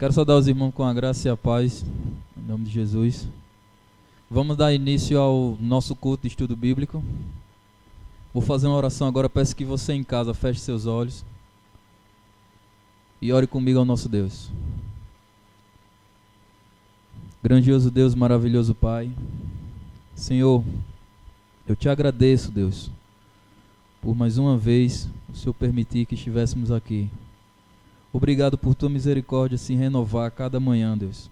Quero saudar os irmãos com a graça e a paz, em nome de Jesus. Vamos dar início ao nosso culto de estudo bíblico. Vou fazer uma oração agora, peço que você em casa feche seus olhos e ore comigo ao nosso Deus. Grandioso Deus, maravilhoso Pai, Senhor, eu te agradeço, Deus, por mais uma vez o Senhor permitir que estivéssemos aqui. Obrigado por tua misericórdia se renovar a cada manhã, Deus.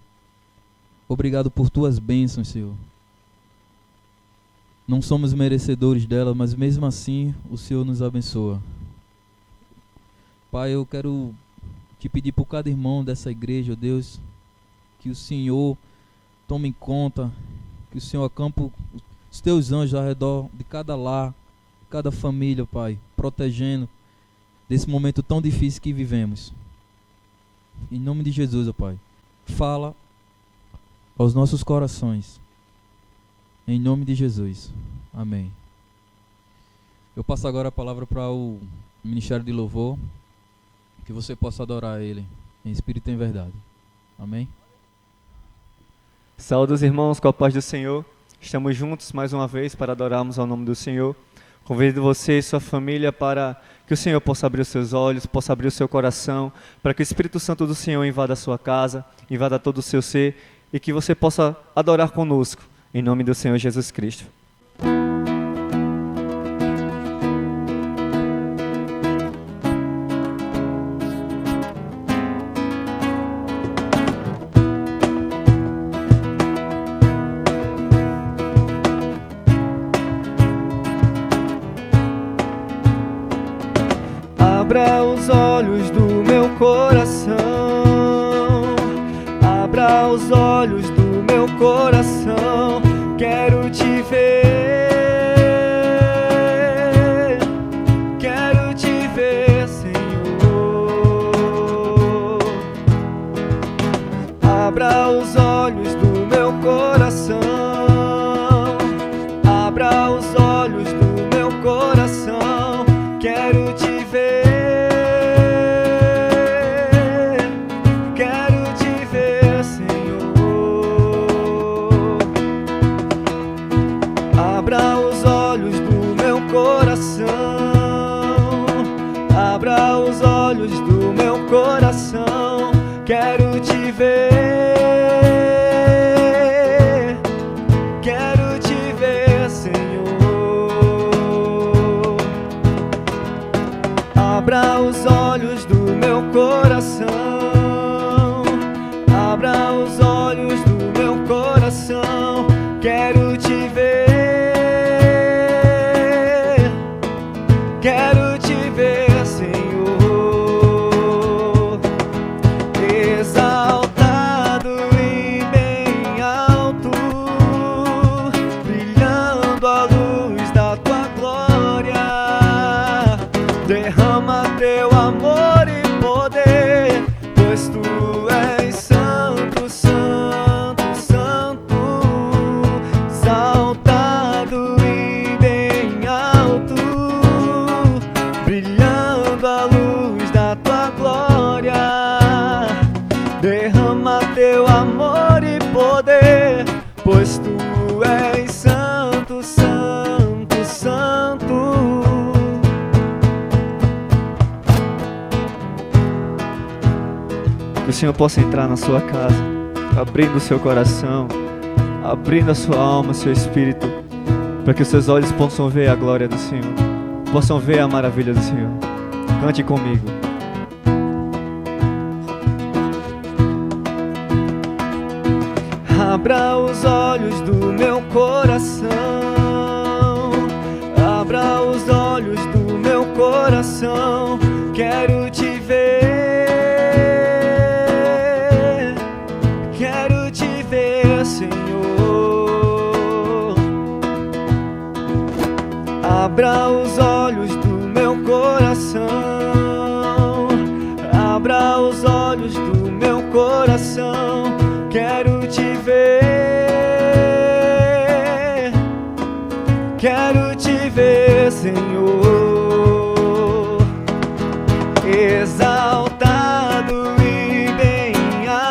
Obrigado por tuas bênçãos, Senhor. Não somos merecedores dela, mas mesmo assim o Senhor nos abençoa. Pai, eu quero te pedir por cada irmão dessa igreja, Deus, que o Senhor tome em conta, que o Senhor acampe os teus anjos ao redor de cada lar, de cada família, Pai, protegendo desse momento tão difícil que vivemos. Em nome de Jesus, ó Pai, fala aos nossos corações. Em nome de Jesus. Amém. Eu passo agora a palavra para o Ministério de Louvor, que você possa adorar Ele em espírito e em verdade. Amém. Saúde os irmãos com a paz do Senhor. Estamos juntos mais uma vez para adorarmos ao nome do Senhor. Convido você e sua família para que o Senhor possa abrir os seus olhos, possa abrir o seu coração, para que o Espírito Santo do Senhor invada a sua casa, invada todo o seu ser e que você possa adorar conosco, em nome do Senhor Jesus Cristo. Abra os olhos do meu coração, abra os olhos do meu coração, quero te ver, Senhor. Abra os olhos do meu coração, abra os olhos do meu coração, quero te ver. Abra os olhos do meu coração, abra os olhos do meu coração, quero te ver, Senhor. Abra os olhos do meu coração, abra os olhos do meu coração, quero te ver. Quero te ver, Senhor, exaltado e bem alto, brilhando a luz da tua glória. Derrama teu amor e poder, pois tu és santo, santo, santo, exaltado e bem alto, brilhando a luz da tua glória. Derrama teu amor e poder, pois tu és santo, santo, santo. Que o Senhor possa entrar na sua casa, abrindo o seu coração, abrindo a sua alma, o seu espírito, para que os seus olhos possam ver a glória do Senhor, possam ver a maravilha do Senhor. Cante comigo. Abra os olhos do meu coração, abra os olhos do meu coração, quero te ver, Senhor. Abra os olhos do meu coração, abra os olhos do meu coração, quero te ver, Senhor, exaltado e bem alto.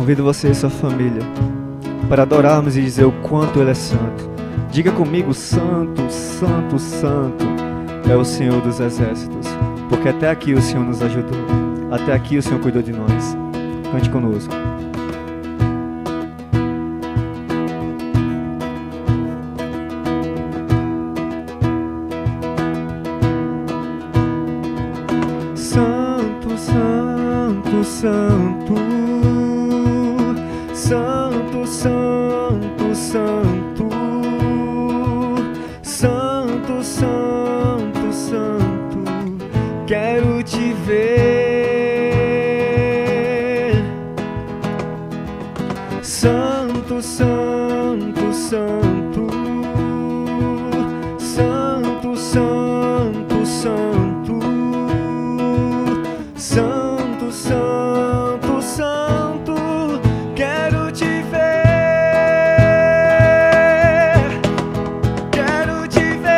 Convido você e sua família para adorarmos e dizer o quanto Ele é santo. Diga comigo: Santo, Santo, Santo é o Senhor dos Exércitos. Porque até aqui o Senhor nos ajudou. Até aqui o Senhor cuidou de nós. Cante conosco. Santo, Santo, Santo, Santo, Santo, Santo, Santo, Santo, Santo, quero te ver. Santo, Santo, Santo, Santo, Santo, Santo, Santo, Santo, Santo, quero te ver, quero te ver,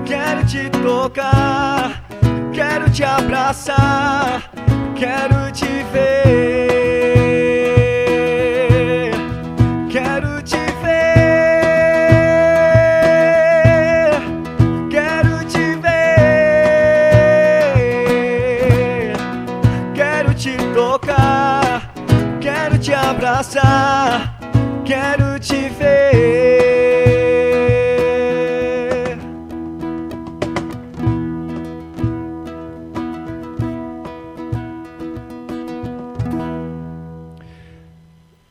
quero te tocar, quero te abraçar, quero te ver, quero te ver, quero te ver, quero te tocar, quero te abraçar, quero te ver.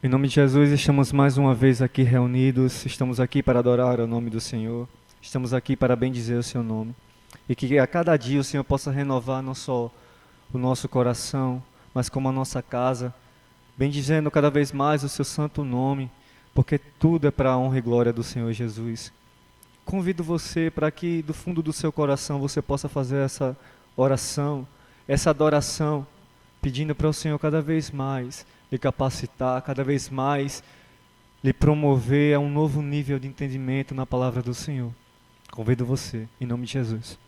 Em nome de Jesus, estamos mais uma vez aqui reunidos, estamos aqui para adorar o nome do Senhor, estamos aqui para bendizer o seu nome, e que a cada dia o Senhor possa renovar não só o nosso coração, mas como a nossa casa, bendizendo cada vez mais o seu santo nome, porque tudo é para a honra e glória do Senhor Jesus. Convido você para que do fundo do seu coração você possa fazer essa oração, essa adoração, pedindo para o Senhor cada vez mais lhe capacitar, cada vez mais lhe promover a um novo nível de entendimento na palavra do Senhor. Convido você, em nome de Jesus.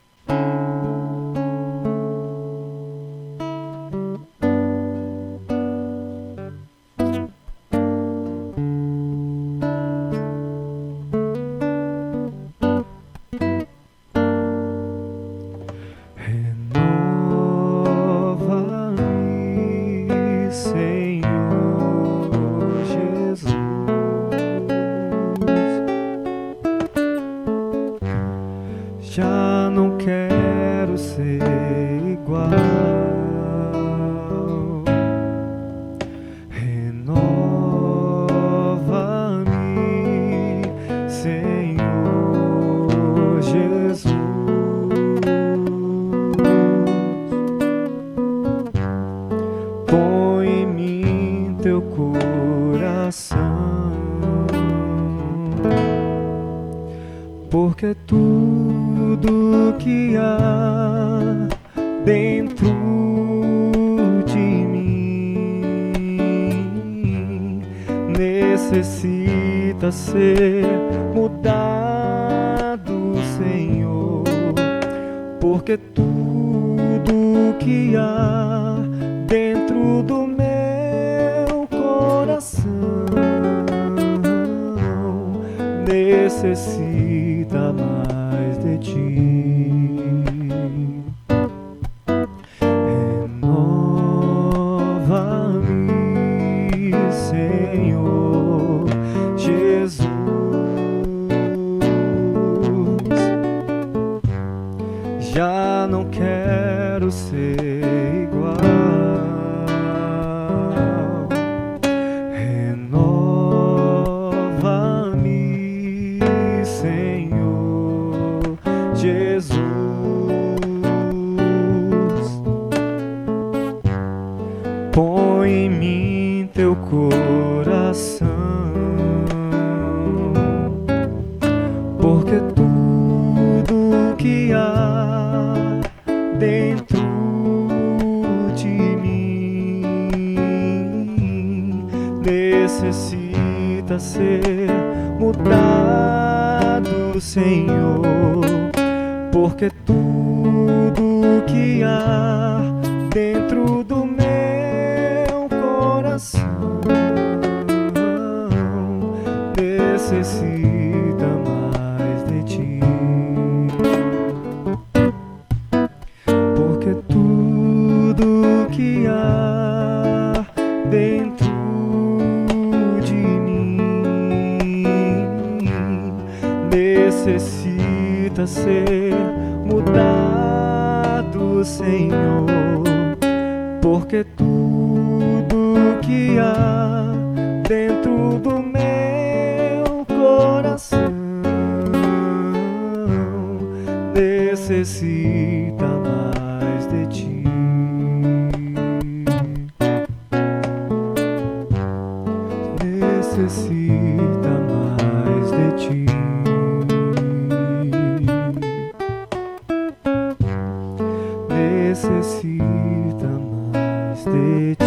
Renova-me, Senhor Jesus. Já não quero ser igual. Renova-me, Senhor Jesus. Põe em mim teu coração, porque tudo que há dentro de mim necessita ser mudado, Senhor, porque tudo que há dentro do meu coração necessita mais de ti. Renova-me, Senhor Jesus. Já não quero ser igual. Renova-me, Senhor Jesus. Põe em mim teu coração, porque tudo que há dentro de mim necessita ser mudado, Senhor, porque tudo que há dentro do meu coração necessita mais de ti, porque tudo que há dentro de mim necessita ser mudado, Senhor, porque tudo que há dentro do meu coração necessita mais de ti, necessita mais de ti, necessita mais de ti.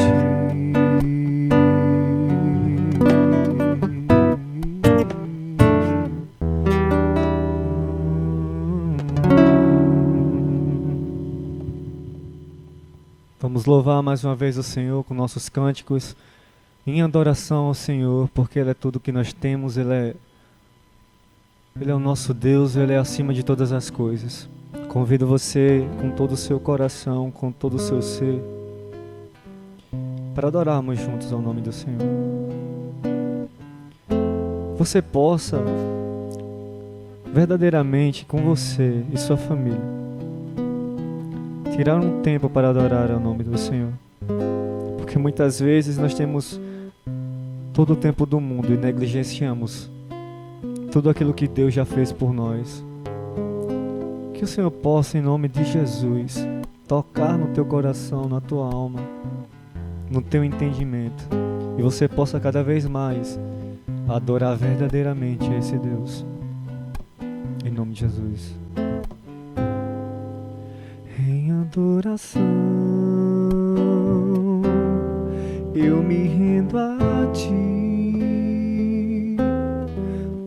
Vamos louvar mais uma vez o Senhor com nossos cânticos em adoração ao Senhor, porque Ele é tudo que nós temos, Ele é o nosso Deus, Ele é acima de todas as coisas. Convido você com todo o seu coração, com todo o seu ser, para adorarmos juntos ao nome do Senhor. Você possa verdadeiramente com você e sua família tirar um tempo para adorar ao nome do Senhor, porque muitas vezes nós temos todo o tempo do mundo e negligenciamos tudo aquilo que Deus já fez por nós. Que o Senhor possa, em nome de Jesus, tocar no teu coração, na tua alma, no teu entendimento, e você possa cada vez mais adorar verdadeiramente a esse Deus. Em nome de Jesus. Em adoração eu me rendo a ti.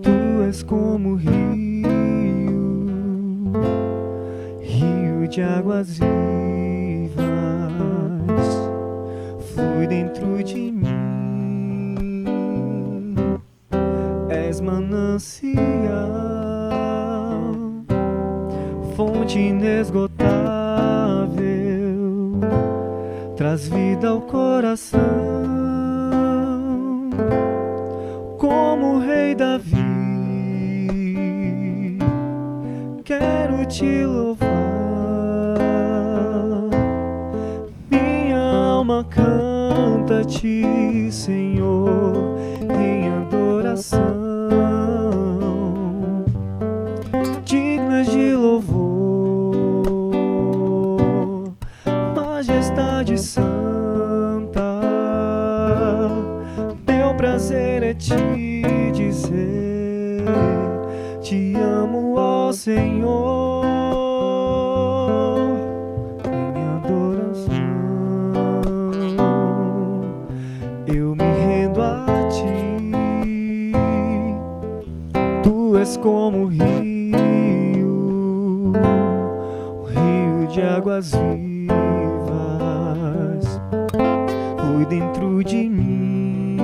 Tu és como rio de águas vivas, flui dentro de mim. És manancial, fonte inesgotável, traz vida ao coração. Como o rei Davi, quero te louvar. Minha alma canta-te, Senhor, em adoração. Dignas de louvor, majestade santa. Meu prazer é te dizer: te amo, ó Senhor. Em adoração eu me rendo a ti. Tu és como o rio de águas vivas, flui dentro de mim.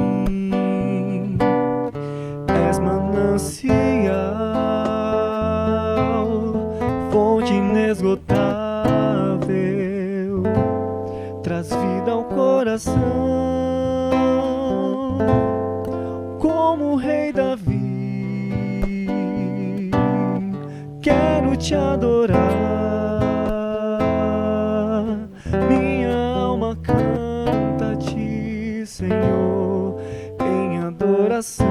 És manancial, fonte inesgotável, traz vida ao coração. Como o rei Davi, quero te adorar. Minha alma canta-te, Senhor, em adoração.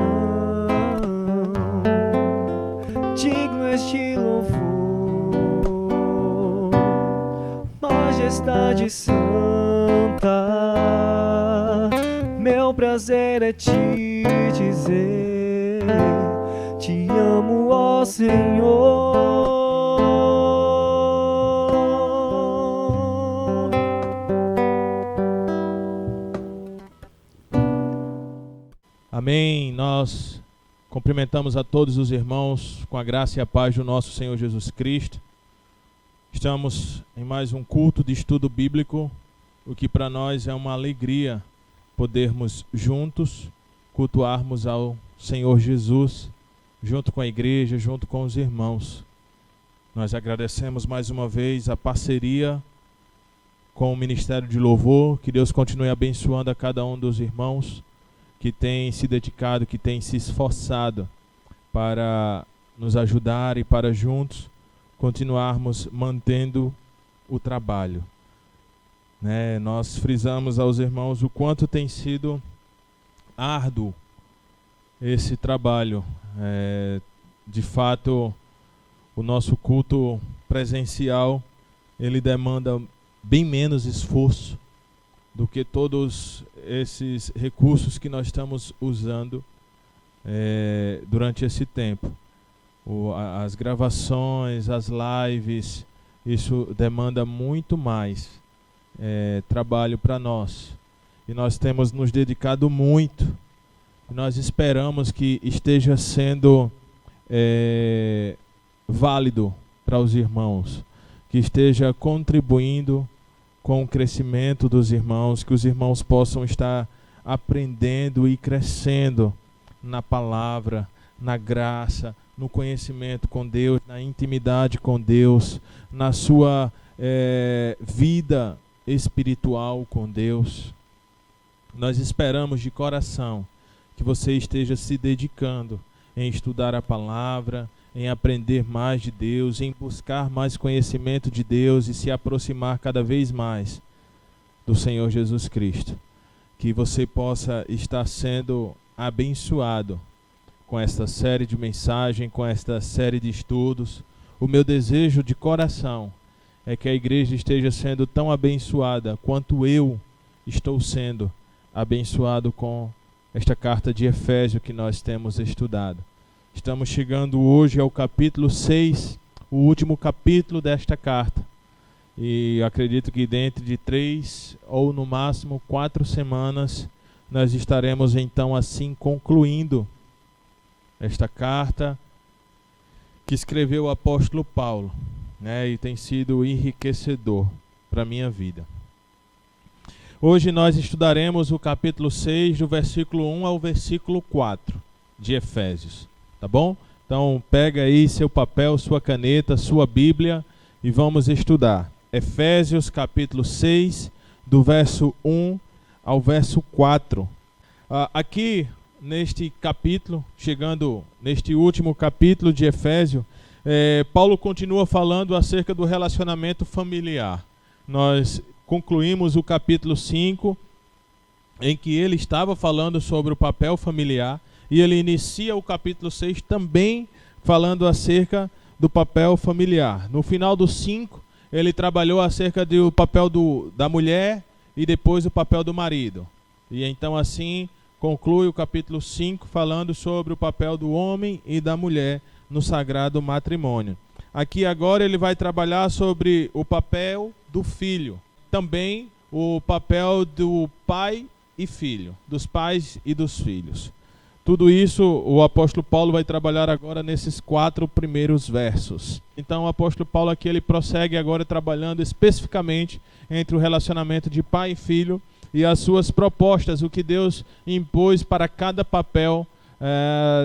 Digno és de louvor, majestade santa. Meu prazer é te dizer: te amo, ó Senhor. Amém. Nós cumprimentamos a todos os irmãos com a graça e a paz do nosso Senhor Jesus Cristo. Estamos em mais um culto de estudo bíblico o que para nós é uma alegria podermos juntos cultuarmos ao Senhor Jesus, junto com a igreja, junto com os irmãos. Nós agradecemos mais uma vez a parceria com o Ministério de Louvor, que Deus continue abençoando a cada um dos irmãos que tem se dedicado, que tem se esforçado para nos ajudar e para juntos continuarmos mantendo o trabalho. Nós frisamos aos irmãos o quanto tem sido árduo esse trabalho. De fato, o nosso culto presencial, ele demanda bem menos esforço do que todos esses recursos que nós estamos usando durante esse tempo. As gravações, as lives, isso demanda muito mais trabalho para nós. E nós temos nos dedicado muito. Nós esperamos que esteja sendo válido para os irmãos, que esteja contribuindo com o crescimento dos irmãos, que os irmãos possam estar aprendendo e crescendo na palavra, na graça, no conhecimento com Deus, na intimidade com Deus, na sua vida espiritual com Deus. Nós esperamos de coração que você esteja se dedicando em estudar a palavra, em aprender mais de Deus, em buscar mais conhecimento de Deus e se aproximar cada vez mais do Senhor Jesus Cristo. Que você possa estar sendo abençoado com esta série de mensagens, com esta série de estudos. O meu desejo de coração é que a igreja esteja sendo tão abençoada quanto eu estou sendo abençoado com esta carta de Efésios que nós temos estudado. Estamos chegando hoje ao capítulo 6, o último capítulo desta carta. E acredito que dentro de 3 ou no máximo 4 semanas nós estaremos então assim concluindo esta carta que escreveu o apóstolo Paulo, e tem sido enriquecedor para a minha vida. Hoje nós estudaremos o capítulo 6, do versículo 1 ao versículo 4 de Efésios. Tá bom? Então pega aí seu papel, sua caneta, sua Bíblia e vamos estudar. Efésios capítulo 6, do verso 1 ao verso 4. Aqui neste capítulo, chegando neste último capítulo de Efésios, Paulo continua falando acerca do relacionamento familiar. Nós concluímos o capítulo 5, em que ele estava falando sobre o papel familiar. E ele inicia o capítulo 6 também falando acerca do papel familiar. No final do 5, ele trabalhou acerca do papel da mulher e depois o papel do marido. E então assim conclui o capítulo 5 falando sobre o papel do homem e da mulher no sagrado matrimônio. Aqui agora ele vai trabalhar sobre o papel do filho. Também o papel do pai e filho, dos pais e dos filhos. Tudo isso o apóstolo Paulo vai trabalhar agora nesses 4 primeiros versos. Então o apóstolo Paulo aqui ele prossegue agora trabalhando especificamente entre o relacionamento de pai e filho e as suas propostas, o que Deus impôs para cada papel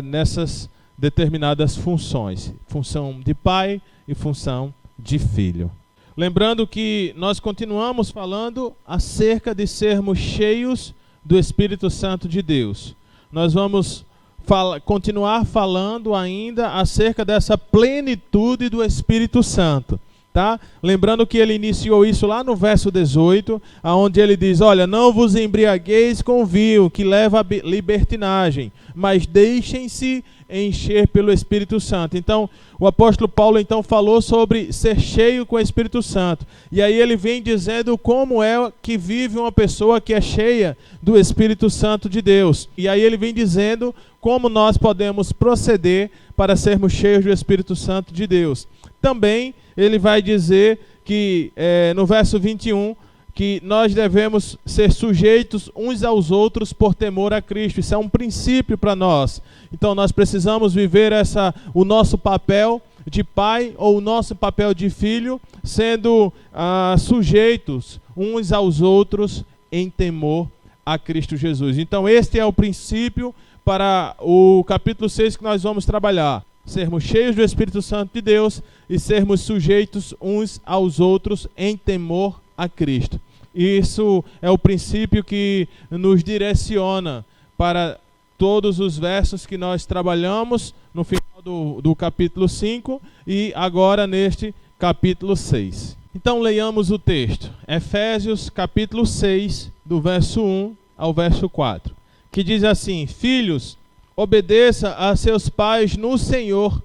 nessas determinadas funções. Função de pai e função de filho. Lembrando que nós continuamos falando acerca de sermos cheios do Espírito Santo de Deus. Nós vamos continuar falando ainda acerca dessa plenitude do Espírito Santo, tá? Lembrando que ele iniciou isso lá no verso 18, onde ele diz, olha, não vos embriagueis com vinho, que leva à libertinagem, mas deixem-se encher pelo Espírito Santo. Então, o apóstolo Paulo então falou sobre ser cheio com o Espírito Santo. E aí ele vem dizendo como é que vive uma pessoa que é cheia do Espírito Santo de Deus. E aí ele vem dizendo como nós podemos proceder para sermos cheios do Espírito Santo de Deus. Também ele vai dizer que no verso 21, que nós devemos ser sujeitos uns aos outros por temor a Cristo. Isso é um princípio para nós. Então nós precisamos viver o nosso papel de pai ou o nosso papel de filho, sendo sujeitos uns aos outros em temor a Cristo Jesus. Então este é o princípio para o capítulo 6 que nós vamos trabalhar. Sermos cheios do Espírito Santo de Deus e sermos sujeitos uns aos outros em temor a Cristo. Isso é o princípio que nos direciona para todos os versos que nós trabalhamos no final do capítulo 5 e agora neste capítulo 6. Então leiamos o texto. Efésios capítulo 6, do verso 1 ao verso 4, que diz assim: Filhos, obedeça a seus pais no Senhor,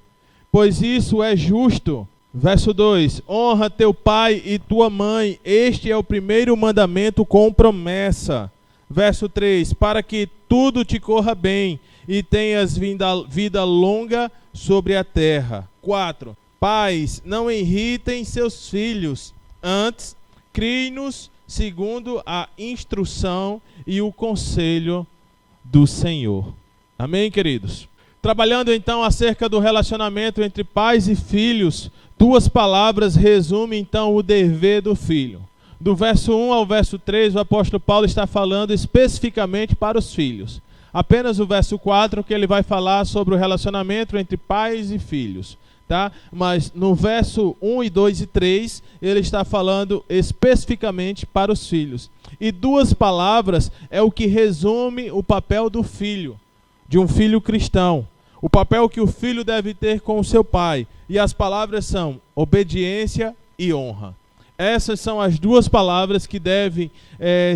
pois isso é justo. Verso 2: Honra teu pai e tua mãe, este é o primeiro mandamento com promessa. Verso 3: Para que tudo te corra bem e tenhas vida longa sobre a terra. 4: Pais, não irritem seus filhos, antes criem-nos segundo a instrução e o conselho do Senhor. Amém, queridos? Trabalhando então acerca do relacionamento entre pais e filhos, duas palavras resumem então o dever do filho. Do verso 1 ao verso 3, o apóstolo Paulo está falando especificamente para os filhos. Apenas o verso 4 que ele vai falar sobre o relacionamento entre pais e filhos, tá? Mas no verso 1 e 2 e 3, ele está falando especificamente para os filhos. E duas palavras é o que resume o papel do filho, de um filho cristão. O papel que o filho deve ter com o seu pai. E as palavras são obediência e honra. Essas são as duas palavras que devem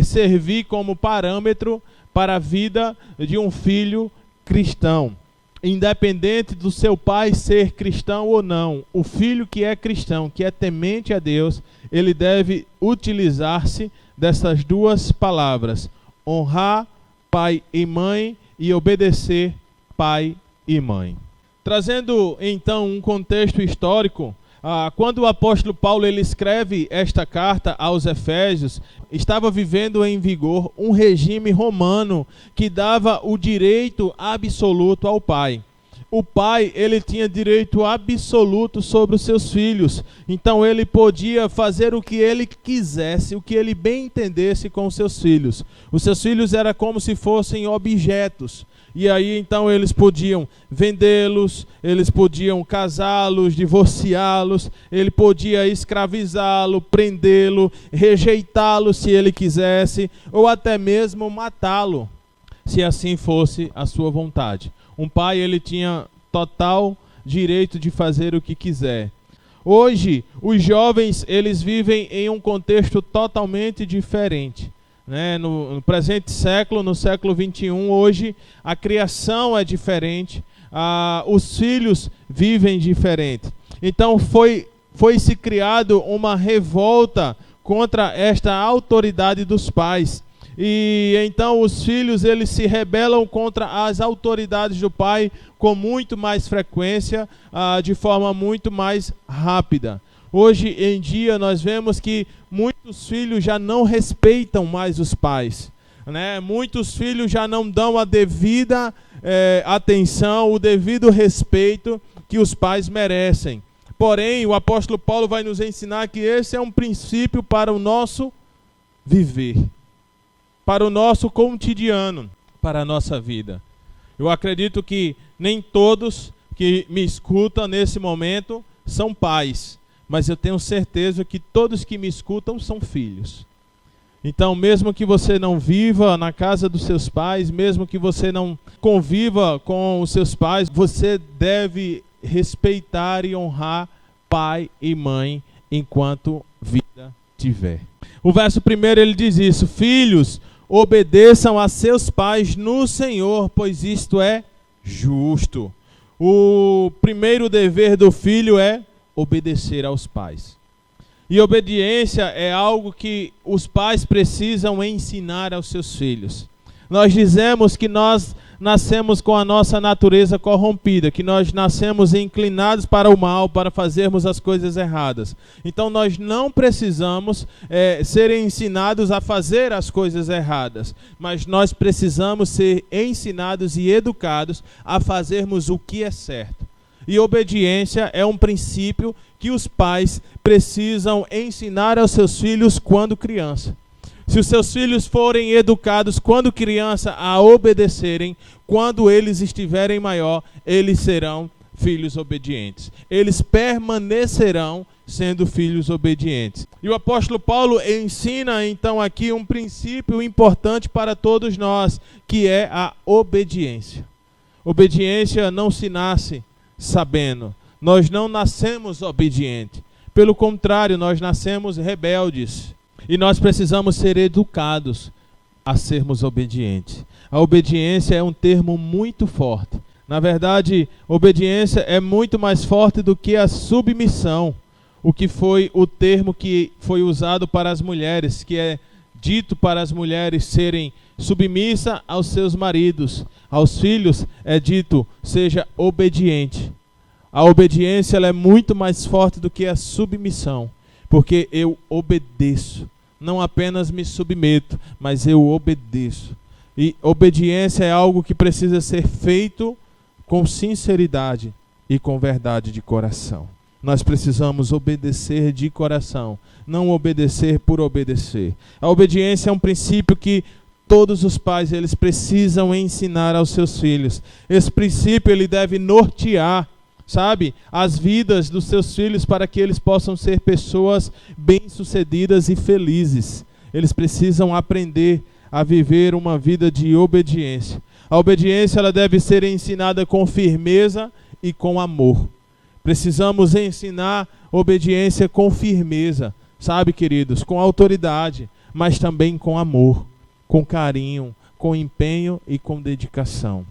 servir como parâmetro para a vida de um filho cristão. Independente do seu pai ser cristão ou não, o filho que é cristão, que é temente a Deus, ele deve utilizar-se dessas duas palavras: honrar pai e mãe e obedecer pai e mãe. Trazendo então um contexto histórico, quando o apóstolo Paulo ele escreve esta carta aos Efésios, estava vivendo em vigor um regime romano que dava o direito absoluto ao pai. O pai ele tinha direito absoluto sobre os seus filhos, então ele podia fazer o que ele quisesse, o que ele bem entendesse com os seus filhos. Os seus filhos eram como se fossem objetos. E aí então eles podiam vendê-los, eles podiam casá-los, divorciá-los, ele podia escravizá-lo, prendê-lo, rejeitá-lo se ele quisesse, ou até mesmo matá-lo, se assim fosse a sua vontade. Um pai ele tinha total direito de fazer o que quiser. Hoje, os jovens eles vivem em um contexto totalmente diferente. No presente século, no século 21, hoje a criação é diferente, os filhos vivem diferente. Então foi-se criado uma revolta contra esta autoridade dos pais. E então os filhos eles se rebelam contra as autoridades do pai com muito mais frequência, de forma muito mais rápida. Hoje em dia nós vemos que muitos filhos já não respeitam mais os pais, né? Muitos filhos já não dão a devida atenção, o devido respeito que os pais merecem. Porém, o apóstolo Paulo vai nos ensinar que esse é um princípio para o nosso viver, para o nosso cotidiano, para a nossa vida. Eu acredito que nem todos que me escutam nesse momento são pais, mas eu tenho certeza que todos que me escutam são filhos. Então, mesmo que você não viva na casa dos seus pais, mesmo que você não conviva com os seus pais, você deve respeitar e honrar pai e mãe enquanto vida tiver. O verso 1 ele diz isso: Filhos, obedeçam a seus pais no Senhor, pois isto é justo. O primeiro dever do filho é obedecer aos pais. E obediência é algo que os pais precisam ensinar aos seus filhos. Nós dizemos que nós nascemos com a nossa natureza corrompida, que nós nascemos inclinados para o mal, para fazermos as coisas erradas. Então nós não precisamos ser ensinados a fazer as coisas erradas, mas nós precisamos ser ensinados e educados a fazermos o que é certo. E obediência é um princípio que os pais precisam ensinar aos seus filhos quando criança. Se os seus filhos forem educados quando criança a obedecerem, quando eles estiverem maior, eles serão filhos obedientes. Eles permanecerão sendo filhos obedientes. E o apóstolo Paulo ensina então aqui um princípio importante para todos nós, que é a obediência. Obediência não se nasce sabendo. Nós não nascemos obedientes. Pelo contrário, nós nascemos rebeldes. E nós precisamos ser educados a sermos obedientes. A obediência é um termo muito forte. Na verdade, obediência é muito mais forte do que a submissão. O que foi o termo que foi usado para as mulheres, que é dito para as mulheres serem submissas aos seus maridos. Aos filhos é dito, seja obediente. A obediência ela é muito mais forte do que a submissão, porque eu obedeço. Não apenas me submeto, mas eu obedeço. E obediência é algo que precisa ser feito com sinceridade e com verdade de coração. Nós precisamos obedecer de coração, não obedecer por obedecer. A obediência é um princípio que todos os pais eles precisam ensinar aos seus filhos. Esse princípio ele deve nortear, sabe, as vidas dos seus filhos para que eles possam ser pessoas bem-sucedidas e felizes. Eles precisam aprender a viver uma vida de obediência. A obediência ela deve ser ensinada com firmeza e com amor. Precisamos ensinar obediência com firmeza, sabe, queridos, com autoridade, mas também com amor, com carinho, com empenho e com dedicação.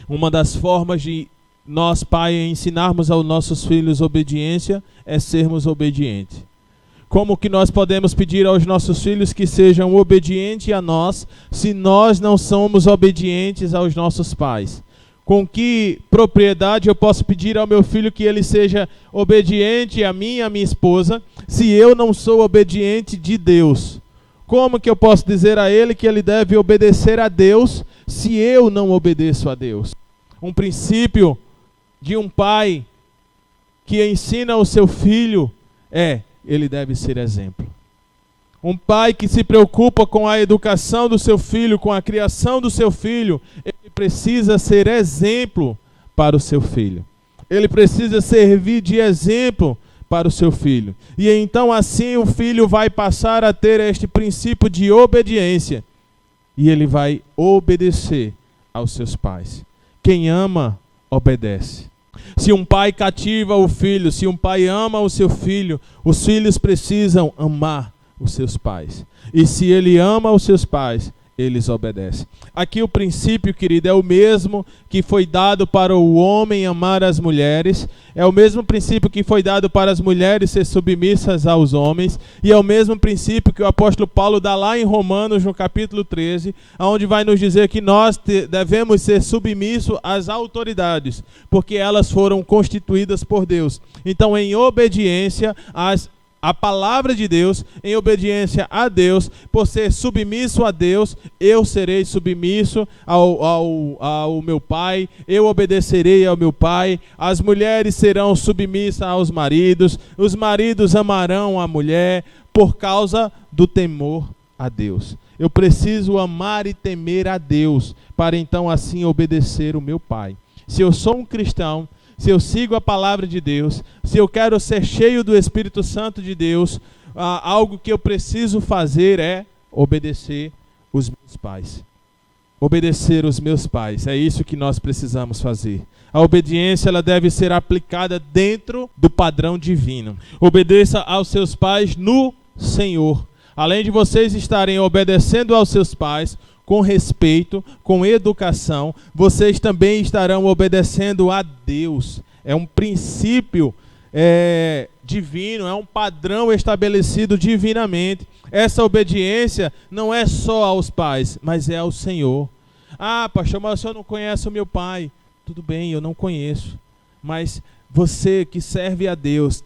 Uma das formas de nós, pai, ensinarmos aos nossos filhos obediência é sermos obedientes. Como que nós podemos pedir aos nossos filhos que sejam obedientes a nós, se nós não somos obedientes aos nossos pais? Com que propriedade eu posso pedir ao meu filho que ele seja obediente a mim e a minha esposa, se eu não sou obediente de Deus? Como que eu posso dizer a ele que ele deve obedecer a Deus, se eu não obedeço a Deus? Um princípio de um pai que ensina ao seu filho ele deve ser exemplo. Um pai que se preocupa com a educação do seu filho, com a criação do seu filho, ele precisa ser exemplo para o seu filho. Ele precisa servir de exemplo para o seu filho. E então assim o filho vai passar a ter este princípio de obediência. E ele vai obedecer aos seus pais. Quem ama, obedece. Se um pai cativa o filho, se um pai ama o seu filho, os filhos precisam amar os seus pais. E se ele ama os seus pais, eles obedecem. Aqui o princípio, querido, é o mesmo que foi dado para o homem amar as mulheres, é o mesmo princípio que foi dado para as mulheres ser submissas aos homens, e é o mesmo princípio que o apóstolo Paulo dá lá em Romanos, no capítulo 13, onde vai nos dizer que nós devemos ser submissos às autoridades, porque elas foram constituídas por Deus. Então, em obediência a palavra de Deus, em obediência a Deus, por ser submisso a Deus, eu serei submisso ao meu pai, eu obedecerei ao meu pai, as mulheres serão submissas aos maridos, os maridos amarão a mulher, por causa do temor a Deus. Eu preciso amar e temer a Deus, para então assim obedecer o meu pai. Se eu sou um cristão, se eu sigo a palavra de Deus, se eu quero ser cheio do Espírito Santo de Deus, algo que eu preciso fazer é obedecer os meus pais. Obedecer os meus pais, é isso que nós precisamos fazer. A obediência ela deve ser aplicada dentro do padrão divino. Obedeça aos seus pais no Senhor. Além de vocês estarem obedecendo aos seus pais, com respeito, com educação, vocês também estarão obedecendo a Deus. É um princípio divino, é um padrão estabelecido divinamente. Essa obediência não é só aos pais, mas é ao Senhor. Ah, pastor, mas o senhor não conhece o meu pai. Tudo bem, eu não conheço. Mas você que serve a Deus,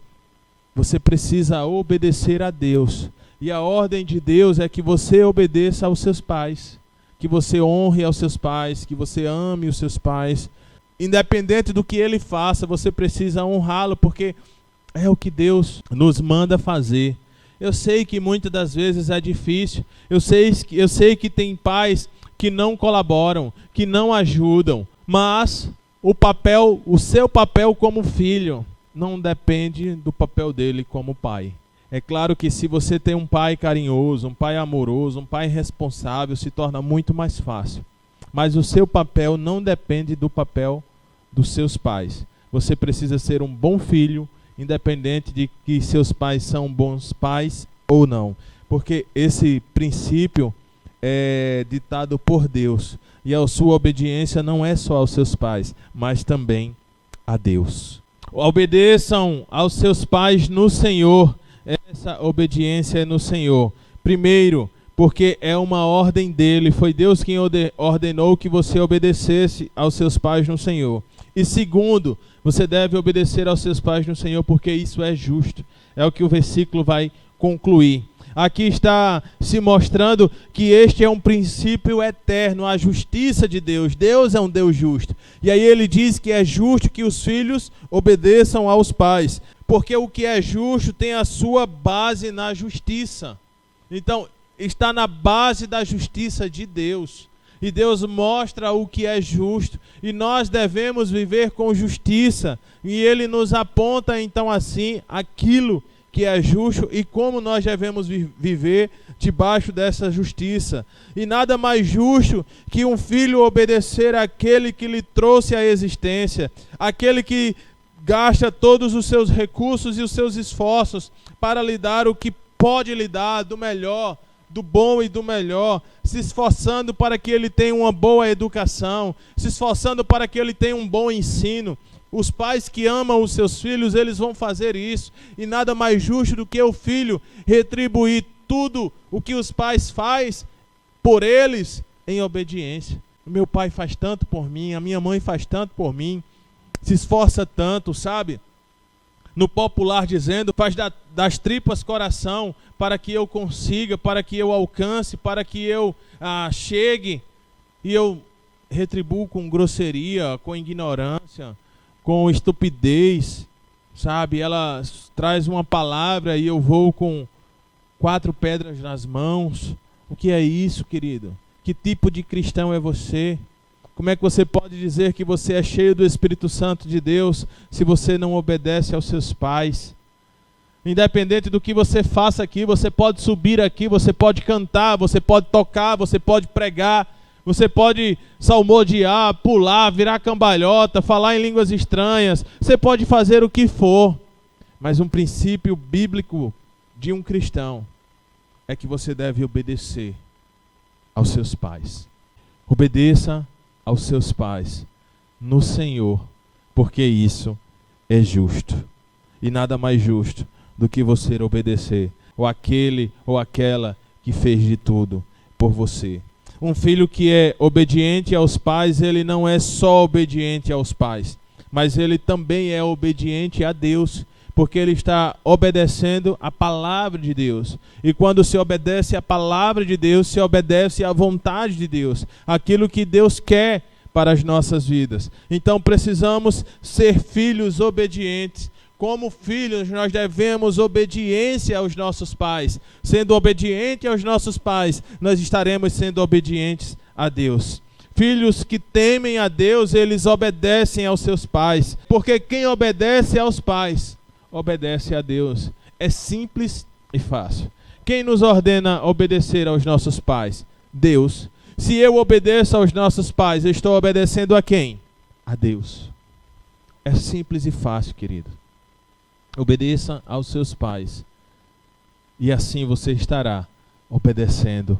você precisa obedecer a Deus. E a ordem de Deus é que você obedeça aos seus pais. Que você honre aos seus pais, que você ame os seus pais. independente do que ele faça, você precisa honrá-lo, porque é o que Deus nos manda fazer. Eu sei que muitas das vezes é difícil, eu sei que tem pais que não colaboram, que não ajudam, mas o seu papel como filho não depende do papel dele como pai. É claro que se você tem um pai carinhoso, um pai amoroso, um pai responsável, se torna muito mais fácil. Mas o seu papel não depende do papel dos seus pais. Você precisa ser um bom filho, independente de que seus pais são bons pais ou não. Porque esse princípio é ditado por Deus. E a sua obediência não é só aos seus pais, mas também a Deus. Obedeçam aos seus pais no Senhor. Essa obediência é no Senhor. Primeiro, porque é uma ordem dele. Foi Deus quem ordenou que você obedecesse aos seus pais no Senhor. E segundo, você deve obedecer aos seus pais no Senhor, porque isso é justo. É o que o versículo vai concluir. Aqui está se mostrando que este é um princípio eterno, a justiça de Deus. Deus é um Deus justo. E aí ele diz que é justo que os filhos obedeçam aos pais, porque o que é justo tem a sua base na justiça. Então, está na base da justiça de Deus. E Deus mostra o que é justo. E nós devemos viver com justiça. E Ele nos aponta, então, assim, aquilo que é justo e como nós devemos viver debaixo dessa justiça. E nada mais justo que um filho obedecer àquele que lhe trouxe a existência, aquele que gasta todos os seus recursos e os seus esforços para lhe dar o que pode lhe dar do melhor, do bom e do melhor, se esforçando para que ele tenha uma boa educação, se esforçando para que ele tenha um bom ensino. Os pais que amam os seus filhos, eles vão fazer isso. E nada mais justo do que o filho retribuir tudo o que os pais fazem por eles em obediência. O meu pai faz tanto por mim, a minha mãe faz tanto por mim, se esforça tanto, sabe? No popular dizendo, faz das tripas coração para que eu consiga, para que eu alcance, para que eu chegue. E eu retribuo com grosseria, com ignorância, com estupidez, sabe? Ela traz uma palavra e eu vou com 4 pedras nas mãos. O que é isso, querido? Que tipo de cristão é você? Como é que você pode dizer que você é cheio do Espírito Santo de Deus se você não obedece aos seus pais? Independente do que você faça aqui, você pode subir aqui, você pode cantar, você pode tocar, você pode pregar, você pode salmodiar, pular, virar cambalhota, falar em línguas estranhas, você pode fazer o que for. Mas um princípio bíblico de um cristão é que você deve obedecer aos seus pais. Obedeça aos seus pais no Senhor, porque isso é justo. E nada mais justo do que você obedecer ou aquele ou aquela que fez de tudo por você. Um filho que é obediente aos pais, ele não é só obediente aos pais, mas ele também é obediente a Deus, porque ele está obedecendo a palavra de Deus. E quando se obedece a palavra de Deus, se obedece à vontade de Deus, aquilo que Deus quer para as nossas vidas. Então precisamos ser filhos obedientes. Como filhos, nós devemos obediência aos nossos pais. Sendo obediente aos nossos pais, nós estaremos sendo obedientes a Deus. Filhos que temem a Deus, eles obedecem aos seus pais. Porque quem obedece aos pais, obedece a Deus. É simples e fácil. Quem nos ordena obedecer aos nossos pais? Deus. Se eu obedeço aos nossos pais, eu estou obedecendo a quem? A Deus. É simples e fácil, querido. Obedeça aos seus pais. E assim você estará obedecendo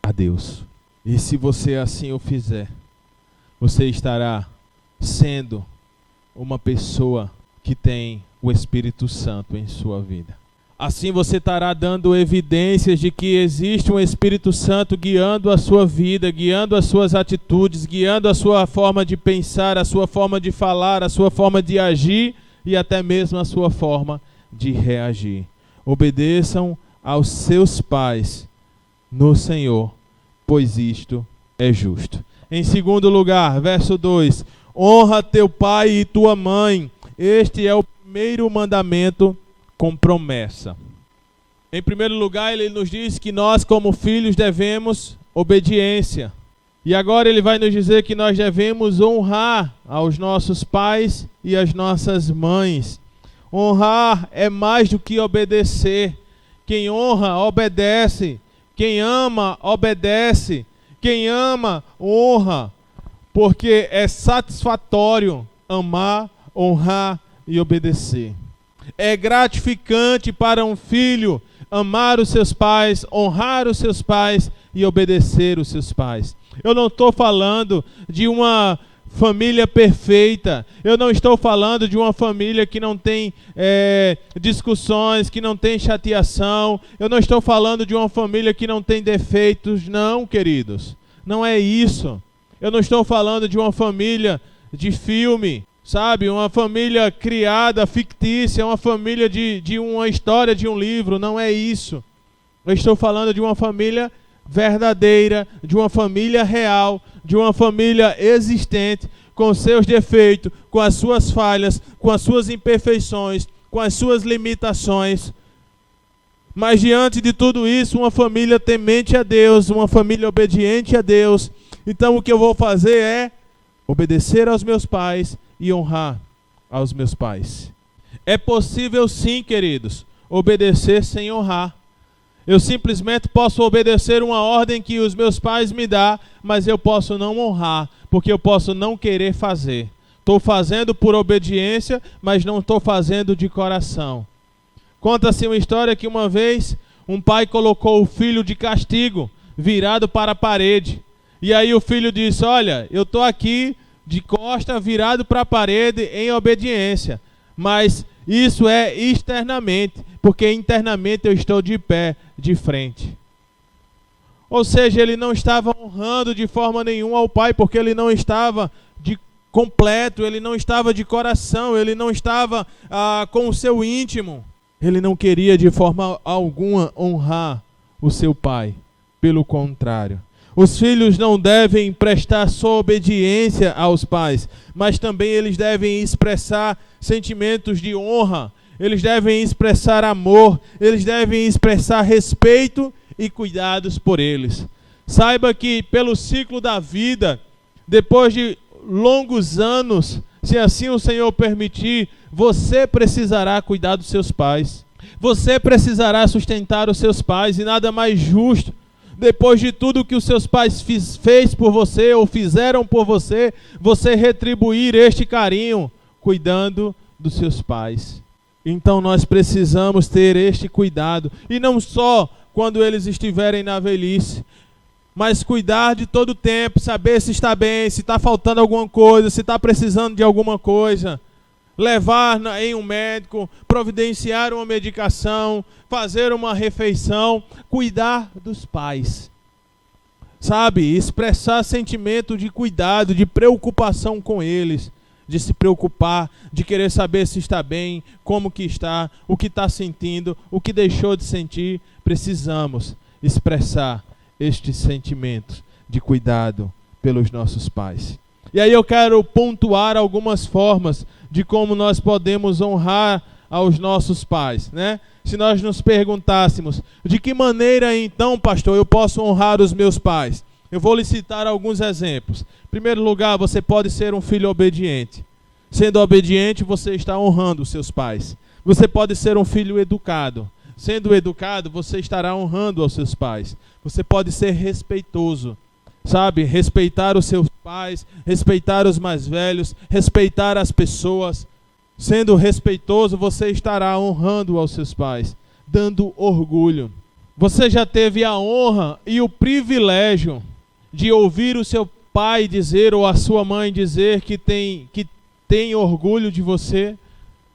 a Deus. E se você assim o fizer, você estará sendo uma pessoa que tem o Espírito Santo em sua vida. Assim você estará dando evidências de que existe um Espírito Santo guiando a sua vida, guiando as suas atitudes, guiando a sua forma de pensar, a sua forma de falar, a sua forma de agir e até mesmo a sua forma de reagir. Obedeçam aos seus pais no Senhor, pois isto é justo. Em segundo lugar, verso 2, honra teu pai e tua mãe. Este é o primeiro mandamento com promessa. Em primeiro lugar, ele nos diz que nós, como filhos, devemos obediência. E agora ele vai nos dizer que nós devemos honrar aos nossos pais e às nossas mães. Honrar é mais do que obedecer. Quem honra, obedece. Quem ama, obedece. Quem ama, honra. Porque é satisfatório amar, honrar e obedecer. É gratificante para um filho amar os seus pais, honrar os seus pais e obedecer os seus pais. Eu não estou falando de uma família perfeita. Eu não estou falando de uma família que não tem discussões, que não tem chateação. Eu não estou falando de uma família que não tem defeitos. Não, queridos. Não é isso. Eu não estou falando de uma família de filme, sabe? Uma família criada, fictícia, uma família de uma história de um livro. Não é isso. Eu estou falando de uma família verdadeira, de uma família real, de uma família existente, com seus defeitos, com as suas falhas, com as suas imperfeições, com as suas limitações. Mas diante de tudo isso, uma família temente a Deus, uma família obediente a Deus. Então o que eu vou fazer é obedecer aos meus pais e honrar aos meus pais. É possível sim, queridos, obedecer sem honrar. Eu simplesmente posso obedecer uma ordem que os meus pais me dão, mas eu posso não honrar, porque eu posso não querer fazer. Estou fazendo por obediência, mas não estou fazendo de coração. Conta-se uma história que uma vez um pai colocou o filho de castigo, virado para a parede. E aí o filho disse: olha, eu estou aqui de costa, virado para a parede em obediência, mas isso é externamente, porque internamente eu estou de pé, de frente. Ou seja, ele não estava honrando de forma nenhuma ao pai, porque ele não estava de completo, ele não estava de coração, ele não estava com o seu íntimo. Ele não queria de forma alguma honrar o seu pai. Pelo contrário. Os filhos não devem prestar só obediência aos pais, mas também eles devem expressar sentimentos de honra, eles devem expressar amor, eles devem expressar respeito e cuidados por eles. Saiba que pelo ciclo da vida, depois de longos anos, se assim o Senhor permitir, você precisará cuidar dos seus pais. Você precisará sustentar os seus pais, e nada mais justo, depois de tudo que os seus pais fez por você ou fizeram por você, você retribuir este carinho cuidando dos seus pais. Então nós precisamos ter este cuidado, e não só quando eles estiverem na velhice, mas cuidar de todo o tempo, saber se está bem, se está faltando alguma coisa, se está precisando de alguma coisa. Levar em um médico, providenciar uma medicação, fazer uma refeição, cuidar dos pais. Sabe, expressar sentimento de cuidado, de preocupação com eles, de se preocupar, de querer saber se está bem, como que está, o que está sentindo, o que deixou de sentir. Precisamos expressar estes sentimentos de cuidado pelos nossos pais. E aí eu quero pontuar algumas formas de como nós podemos honrar aos nossos pais, né? Se nós nos perguntássemos, de que maneira então, pastor, eu posso honrar os meus pais? Eu vou lhe citar alguns exemplos. Em primeiro lugar, você pode ser um filho obediente. Sendo obediente, você está honrando os seus pais. Você pode ser um filho educado. Sendo educado, você estará honrando aos seus pais. Você pode ser respeitoso. Sabe, respeitar os seus pais, respeitar os mais velhos, respeitar as pessoas. Sendo respeitoso, você estará honrando aos seus pais, dando orgulho. Você já teve a honra e o privilégio de ouvir o seu pai dizer ou a sua mãe dizer que tem orgulho de você?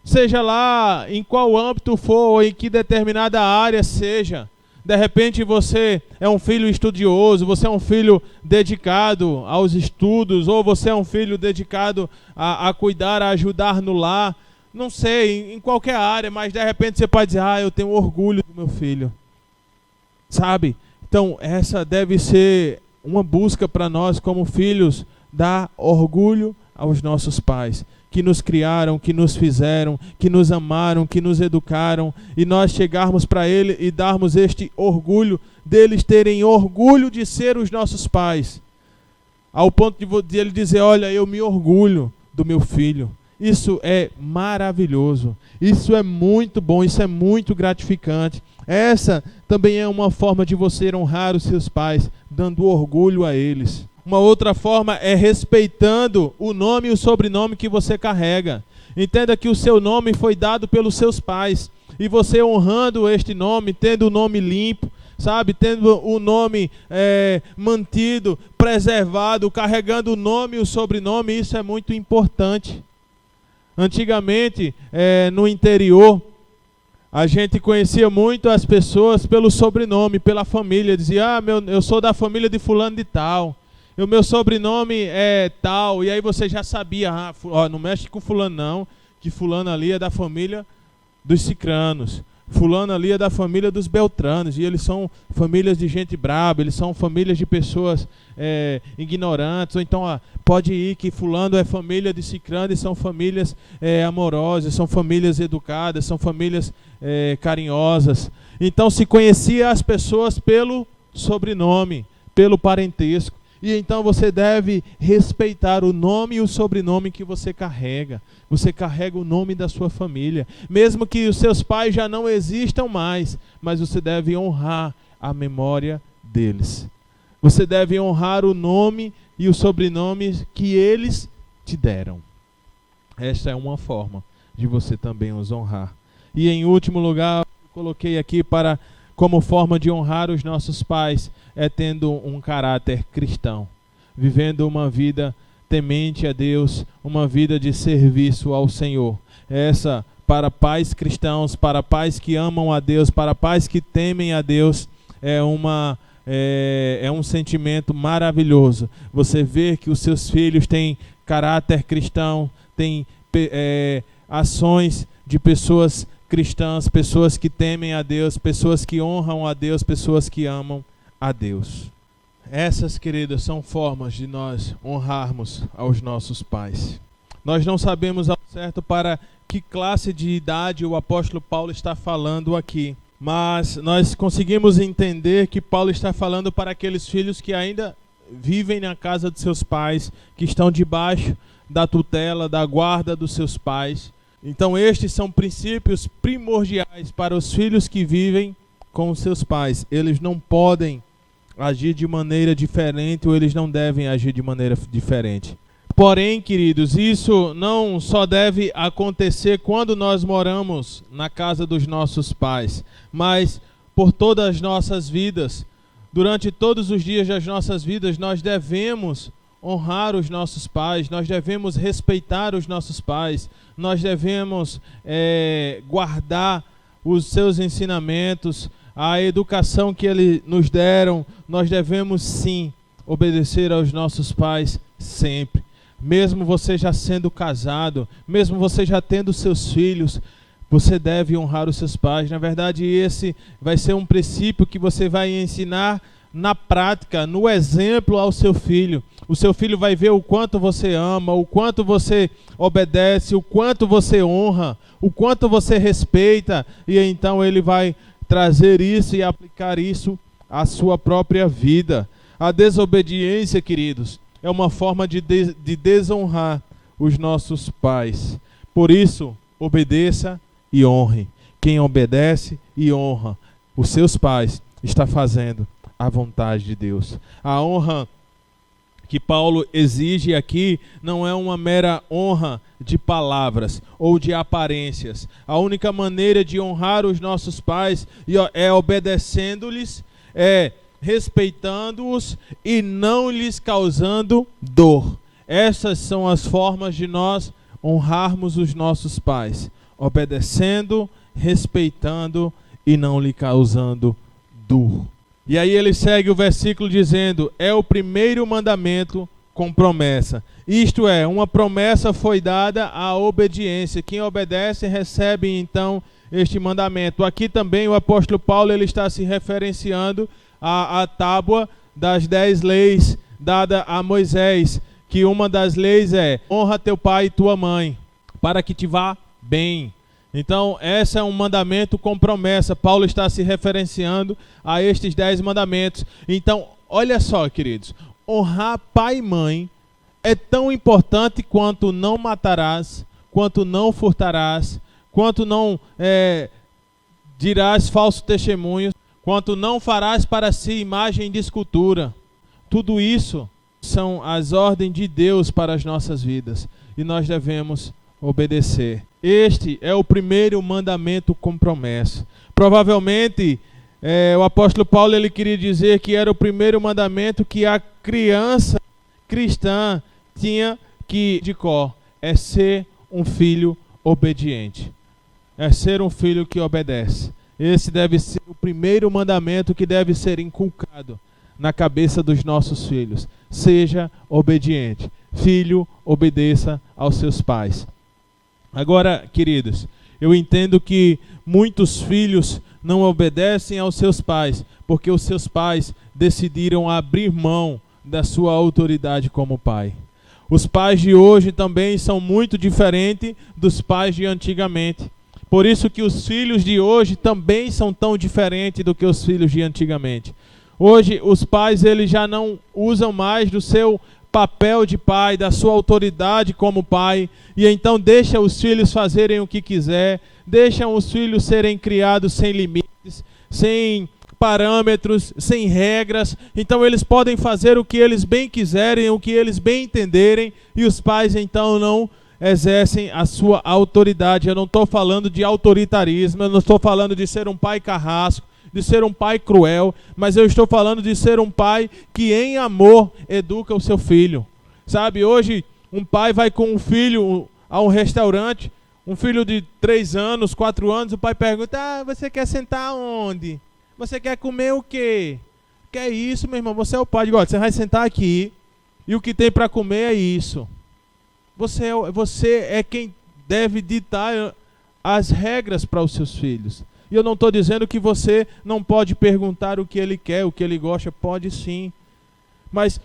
Seja lá em qual âmbito for ou em que determinada área seja. De repente você é um filho estudioso, você é um filho dedicado aos estudos, ou você é um filho dedicado a cuidar, a ajudar no lar. Não sei, em qualquer área, mas de repente você pode dizer: eu tenho orgulho do meu filho. Sabe? Então essa deve ser uma busca para nós como filhos, dar orgulho aos nossos pais, que nos criaram, que nos fizeram, que nos amaram, que nos educaram, e nós chegarmos para ele e darmos este orgulho, deles terem orgulho de ser os nossos pais, ao ponto de ele dizer: olha, eu me orgulho do meu filho. Isso é maravilhoso, isso é muito bom, isso é muito gratificante. Essa também é uma forma de você honrar os seus pais, dando orgulho a eles. Uma outra forma é respeitando o nome e o sobrenome que você carrega. Entenda que o seu nome foi dado pelos seus pais, e você honrando este nome, tendo o nome limpo, sabe, tendo o nome mantido, preservado, carregando o nome e o sobrenome, isso é muito importante. Antigamente, no interior, a gente conhecia muito as pessoas pelo sobrenome, pela família. Dizia: eu sou da família de fulano de tal, o meu sobrenome é tal. E aí você já sabia: não mexe com fulano não, que fulano ali é da família dos cicranos, fulano ali é da família dos beltranos, e eles são famílias de gente braba, eles são famílias de pessoas ignorantes. Ou então, pode ir que fulano é família de cicrano, e são famílias amorosas, são famílias educadas, são famílias carinhosas. Então se conhecia as pessoas pelo sobrenome, pelo parentesco. E então você deve respeitar o nome e o sobrenome que você carrega. Você carrega o nome da sua família, mesmo que os seus pais já não existam mais, mas você deve honrar a memória deles. Você deve honrar o nome e o sobrenome que eles te deram. Esta é uma forma de você também os honrar. E em último lugar, eu coloquei aqui como forma de honrar os nossos pais, tendo um caráter cristão, vivendo uma vida temente a Deus, uma vida de serviço ao Senhor. Essa, para pais cristãos, para pais que amam a Deus, para pais que temem a Deus, é um sentimento maravilhoso. Você vê que os seus filhos têm caráter cristão, têm ações de pessoas cristãs, pessoas que temem a Deus, pessoas que honram a Deus, pessoas que amam a Deus. Essas, queridas, são formas de nós honrarmos aos nossos pais. Nós não sabemos ao certo para que classe de idade o apóstolo Paulo está falando aqui, mas nós conseguimos entender que Paulo está falando para aqueles filhos que ainda vivem na casa de seus pais, que estão debaixo da tutela, da guarda dos seus pais. Então estes são princípios primordiais para os filhos que vivem com os seus pais. Eles não podem agir de maneira diferente, ou eles não devem agir de maneira diferente. Porém, queridos, isso não só deve acontecer quando nós moramos na casa dos nossos pais, mas por todas as nossas vidas. Durante todos os dias das nossas vidas, nós devemos honrar os nossos pais, nós devemos respeitar os nossos pais, nós devemos guardar os seus ensinamentos, a educação que eles nos deram. Nós devemos sim obedecer aos nossos pais sempre. Mesmo você já sendo casado, mesmo você já tendo seus filhos, você deve honrar os seus pais. Na verdade, esse vai ser um princípio que você vai ensinar na prática, no exemplo ao seu filho. O seu filho vai ver o quanto você ama, o quanto você obedece, o quanto você honra, o quanto você respeita, e então ele vai trazer isso e aplicar isso à sua própria vida. A desobediência, queridos, é uma forma de desonrar os nossos pais. Por isso, obedeça e honre. Quem obedece e honra os seus pais está fazendo a vontade de Deus. A honra que Paulo exige aqui não é uma mera honra de palavras ou de aparências. A única maneira de honrar os nossos pais é obedecendo-lhes, respeitando-os e não lhes causando dor. Essas são as formas de nós honrarmos os nossos pais: obedecendo, respeitando e não lhe causando dor. E aí ele segue o versículo dizendo: é o primeiro mandamento com promessa. Isto é, uma promessa foi dada à obediência. Quem obedece recebe então este mandamento. Aqui também o apóstolo Paulo ele está se referenciando à tábua das 10 leis dada a Moisés, que uma das leis é: honra teu pai e tua mãe, para que te vá bem. Então, esse é um mandamento com promessa. Paulo está se referenciando a estes 10 mandamentos. Então, olha só, queridos, honrar pai e mãe é tão importante quanto não matarás, quanto não furtarás, quanto não dirás falso testemunho, quanto não farás para si imagem de escultura. Tudo isso são as ordens de Deus para as nossas vidas e nós devemos obedecer. Este é o primeiro mandamento com promessa. Provavelmente o apóstolo Paulo ele queria dizer que era o primeiro mandamento que a criança cristã tinha que de cor. É ser um filho obediente. É ser um filho que obedece. Esse deve ser o primeiro mandamento que deve ser inculcado na cabeça dos nossos filhos. Seja obediente. Filho, obedeça aos seus pais. Agora, queridos, eu entendo que muitos filhos não obedecem aos seus pais, porque os seus pais decidiram abrir mão da sua autoridade como pai. Os pais de hoje também são muito diferentes dos pais de antigamente. Por isso que os filhos de hoje também são tão diferentes do que os filhos de antigamente. Hoje, os pais eles já não usam mais do seu papel de pai, da sua autoridade como pai, e então deixa os filhos fazerem o que quiser, deixam os filhos serem criados sem limites, sem parâmetros, sem regras. Então eles podem fazer o que eles bem quiserem, o que eles bem entenderem, e os pais então não exercem a sua autoridade. Eu não estou falando de autoritarismo, eu não estou falando de ser um pai carrasco, de ser um pai cruel, mas eu estou falando de ser um pai que em amor educa o seu filho. Sabe, hoje um pai vai com um filho a um restaurante, um filho de 3 anos, 4 anos, o pai pergunta: você quer sentar onde? Você quer comer o quê? Que é isso, meu irmão? Você é o pai. Olha, você vai sentar aqui e o que tem para comer é isso. Você é quem deve ditar as regras para os seus filhos. E eu não estou dizendo que você não pode perguntar o que ele quer, o que ele gosta. Pode sim. Mas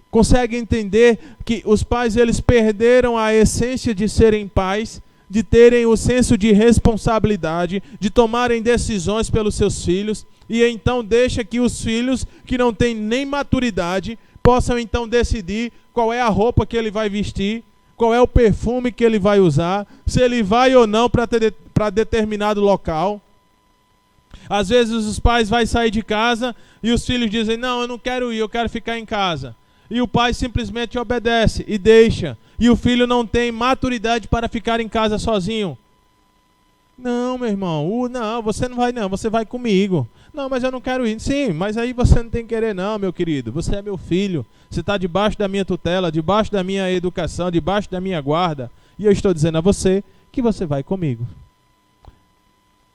consegue entender que os pais eles perderam a essência de serem pais, de terem o senso de responsabilidade, de tomarem decisões pelos seus filhos, e então deixa que os filhos que não têm nem maturidade possam então decidir qual é a roupa que ele vai vestir, qual é o perfume que ele vai usar, se ele vai ou não para determinado local. Às vezes os pais vão sair de casa e os filhos dizem: não, eu não quero ir, eu quero ficar em casa. E o pai simplesmente obedece e deixa. E o filho não tem maturidade para ficar em casa sozinho. Não, meu irmão, não, você não vai não, você vai comigo. Não, mas eu não quero ir. Sim, mas aí você não tem que querer não, meu querido. Você é meu filho, você está debaixo da minha tutela, debaixo da minha educação, debaixo da minha guarda. E eu estou dizendo a você que você vai comigo.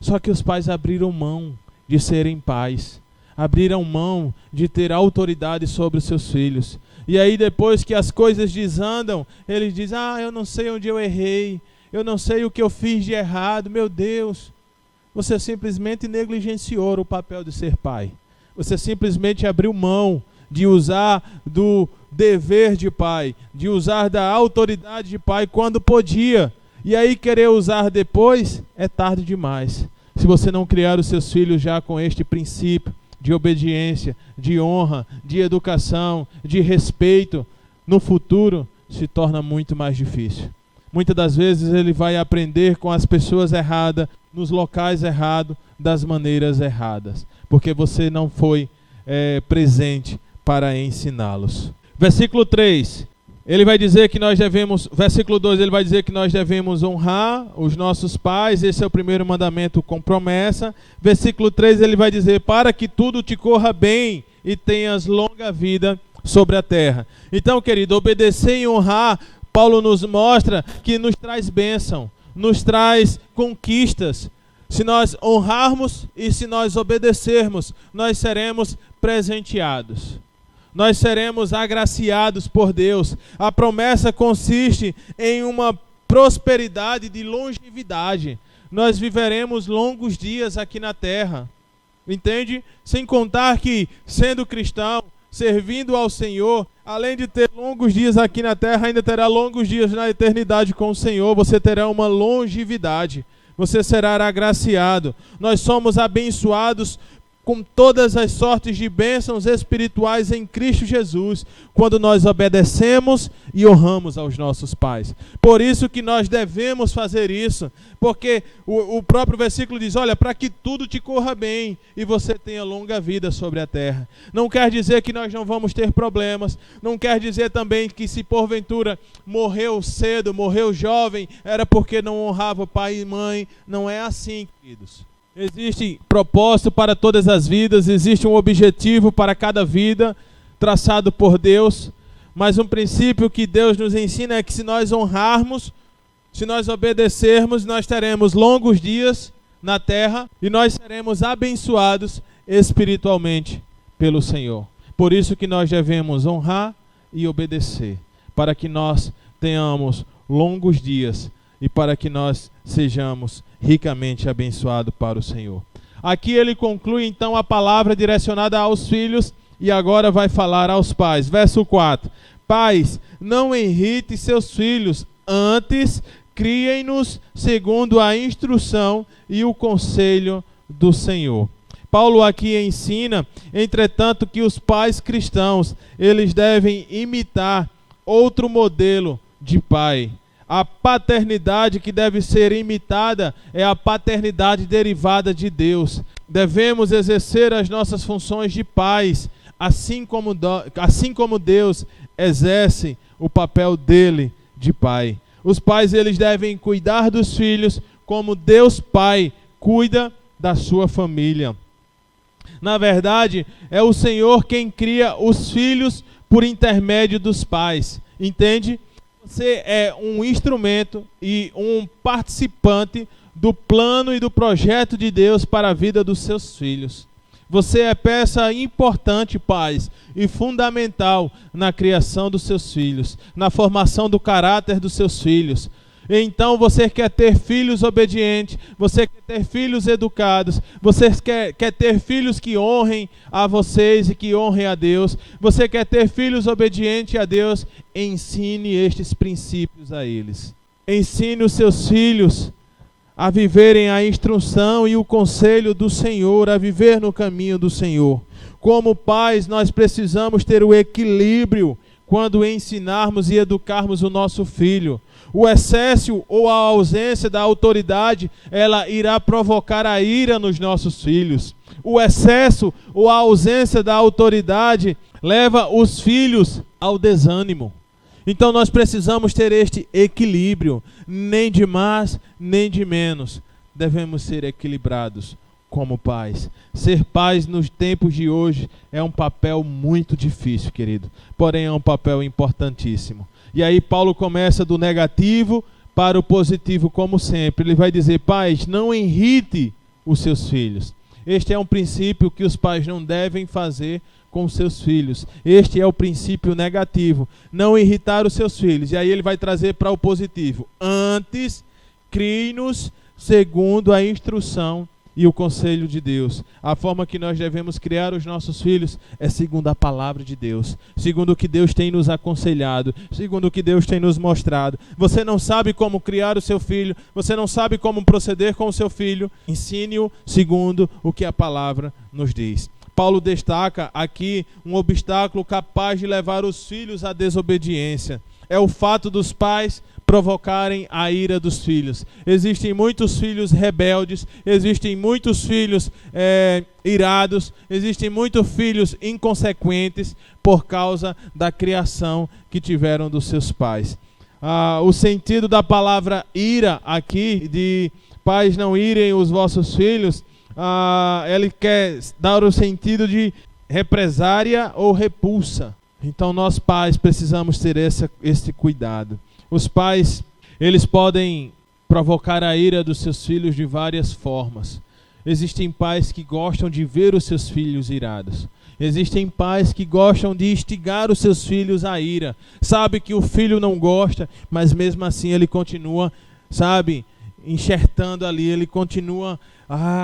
Só que os pais abriram mão de serem pais. Abriram mão de ter autoridade sobre os seus filhos. E aí depois que as coisas desandam, eles dizem: eu não sei onde eu errei, eu não sei o que eu fiz de errado. Meu Deus, você simplesmente negligenciou o papel de ser pai. Você simplesmente abriu mão de usar do dever de pai, de usar da autoridade de pai quando podia. E aí querer usar depois é tarde demais. Se você não criar os seus filhos já com este princípio de obediência, de honra, de educação, de respeito, no futuro se torna muito mais difícil. Muitas das vezes ele vai aprender com as pessoas erradas, nos locais errados, das maneiras erradas, porque você não foi presente para ensiná-los. Versículo 3, ele vai dizer que nós devemos, versículo 2, ele vai dizer que nós devemos honrar os nossos pais. Esse é o primeiro mandamento com promessa. Versículo 3, ele vai dizer: para que tudo te corra bem e tenhas longa vida sobre a terra. Então, querido, obedecer e honrar, Paulo nos mostra que nos traz bênção, nos traz conquistas. Se nós honrarmos e se nós obedecermos, nós seremos presenteados. Nós seremos agraciados por Deus. A promessa consiste em uma prosperidade de longevidade. Nós viveremos longos dias aqui na terra. Entende? Sem contar que, sendo cristão, servindo ao Senhor, além de ter longos dias aqui na terra, ainda terá longos dias na eternidade com o Senhor. Você terá uma longevidade. Você será agraciado. Nós somos abençoados com todas as sortes de bênçãos espirituais em Cristo Jesus, quando nós obedecemos e honramos aos nossos pais. Por isso que nós devemos fazer isso, porque o próprio versículo diz, olha, para que tudo te corra bem e você tenha longa vida sobre a terra. Não quer dizer que nós não vamos ter problemas, não quer dizer também que se porventura morreu cedo, morreu jovem, era porque não honrava pai e mãe. Não é assim, queridos. Existe propósito para todas as vidas, existe um objetivo para cada vida, traçado por Deus, mas um princípio que Deus nos ensina é que se nós honrarmos, se nós obedecermos, nós teremos longos dias na terra e nós seremos abençoados espiritualmente pelo Senhor. Por isso que nós devemos honrar e obedecer, para que nós tenhamos longos dias e para que nós sejamos ricamente abençoados para o Senhor. Aqui ele conclui então a palavra direcionada aos filhos e agora vai falar aos pais. Verso 4. Pais, não irrite seus filhos, antes criem-nos segundo a instrução e o conselho do Senhor. Paulo aqui ensina, entretanto, que os pais cristãos, eles devem imitar outro modelo de pai. A paternidade que deve ser imitada é a paternidade derivada de Deus. Devemos exercer as nossas funções de pais, assim como Deus exerce o papel dele de pai. Os pais, eles devem cuidar dos filhos como Deus Pai cuida da sua família. Na verdade, é o Senhor quem cria os filhos por intermédio dos pais. Entende? Você é um instrumento e um participante do plano e do projeto de Deus para a vida dos seus filhos. Você é peça importante, pais, e fundamental na criação dos seus filhos, na formação do caráter dos seus filhos. Então você quer ter filhos obedientes, você quer ter filhos educados, você quer ter filhos que honrem a vocês e que honrem a Deus, você quer ter filhos obedientes a Deus, ensine estes princípios a eles. Ensine os seus filhos a viverem a instrução e o conselho do Senhor, a viver no caminho do Senhor. Como pais, nós precisamos ter o equilíbrio quando ensinarmos e educarmos o nosso filho. O excesso ou a ausência da autoridade, ela irá provocar a ira nos nossos filhos. O excesso ou a ausência da autoridade leva os filhos ao desânimo. Então nós precisamos ter este equilíbrio, nem de mais, nem de menos. Devemos ser equilibrados como pais. Ser pais nos tempos de hoje é um papel muito difícil, querido. Porém é um papel importantíssimo. E aí Paulo começa do negativo para o positivo, como sempre. Ele vai dizer, pais, não irrite os seus filhos. Este é um princípio que os pais não devem fazer com os seus filhos. Este é o princípio negativo. Não irritar os seus filhos. E aí ele vai trazer para o positivo. Antes, crie-nos segundo a instrução e o conselho de Deus. A forma que nós devemos criar os nossos filhos é segundo a palavra de Deus, segundo o que Deus tem nos aconselhado, segundo o que Deus tem nos mostrado. Você não sabe como criar o seu filho, você não sabe como proceder com o seu filho, ensine-o segundo o que a palavra nos diz. Paulo destaca aqui um obstáculo capaz de levar os filhos à desobediência. É o fato dos pais provocarem a ira dos filhos. Existem muitos filhos rebeldes, existem muitos filhos irados, existem muitos filhos inconsequentes por causa da criação que tiveram dos seus pais. O sentido da palavra ira aqui, de pais não irem os vossos filhos, ele quer dar o sentido de represária ou repulsa. Então nós pais precisamos ter esse cuidado. Os pais, eles podem provocar a ira dos seus filhos de várias formas. Existem pais que gostam de ver os seus filhos irados. Existem pais que gostam de instigar os seus filhos à ira. Sabe que o filho não gosta, mas mesmo assim ele continua, enxertando ali, ele continua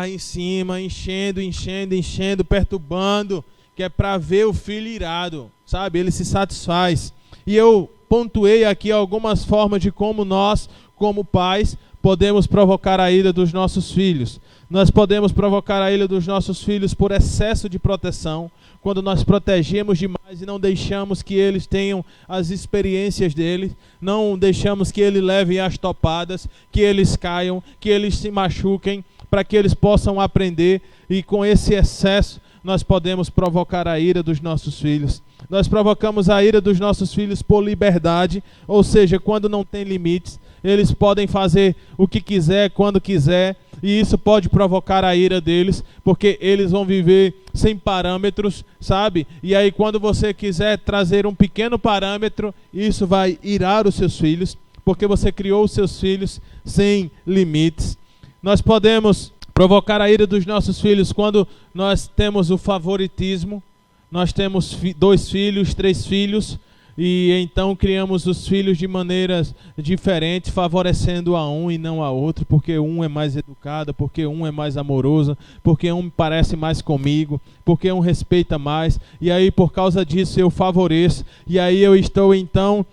em cima, enchendo, perturbando, que é para ver o filho irado. sabe? Ele se satisfaz. E eu pontuei aqui algumas formas de como nós, como pais, podemos provocar a ira dos nossos filhos. Nós podemos provocar a ira dos nossos filhos por excesso de proteção, quando nós protegemos demais e não deixamos que eles tenham as experiências deles, não deixamos que eles levem as topadas, que eles caiam, que eles se machuquem, para que eles possam aprender, e com esse excesso nós podemos provocar a ira dos nossos filhos. Nós provocamos a ira dos nossos filhos por liberdade, ou seja, quando não tem limites, eles podem fazer o que quiser, quando quiser, e isso pode provocar a ira deles, porque eles vão viver sem parâmetros, sabe? E aí quando você quiser trazer um pequeno parâmetro, isso vai irar os seus filhos, porque você criou os seus filhos sem limites. Nós podemos provocar a ira dos nossos filhos quando nós temos o favoritismo. Nós temos 2 filhos, 3 filhos, e então criamos os filhos de maneiras diferentes, favorecendo a um e não a outro, porque um é mais educado, porque um é mais amoroso, porque um parece mais comigo, porque um respeita mais, e aí por causa disso eu favoreço, e aí eu estou então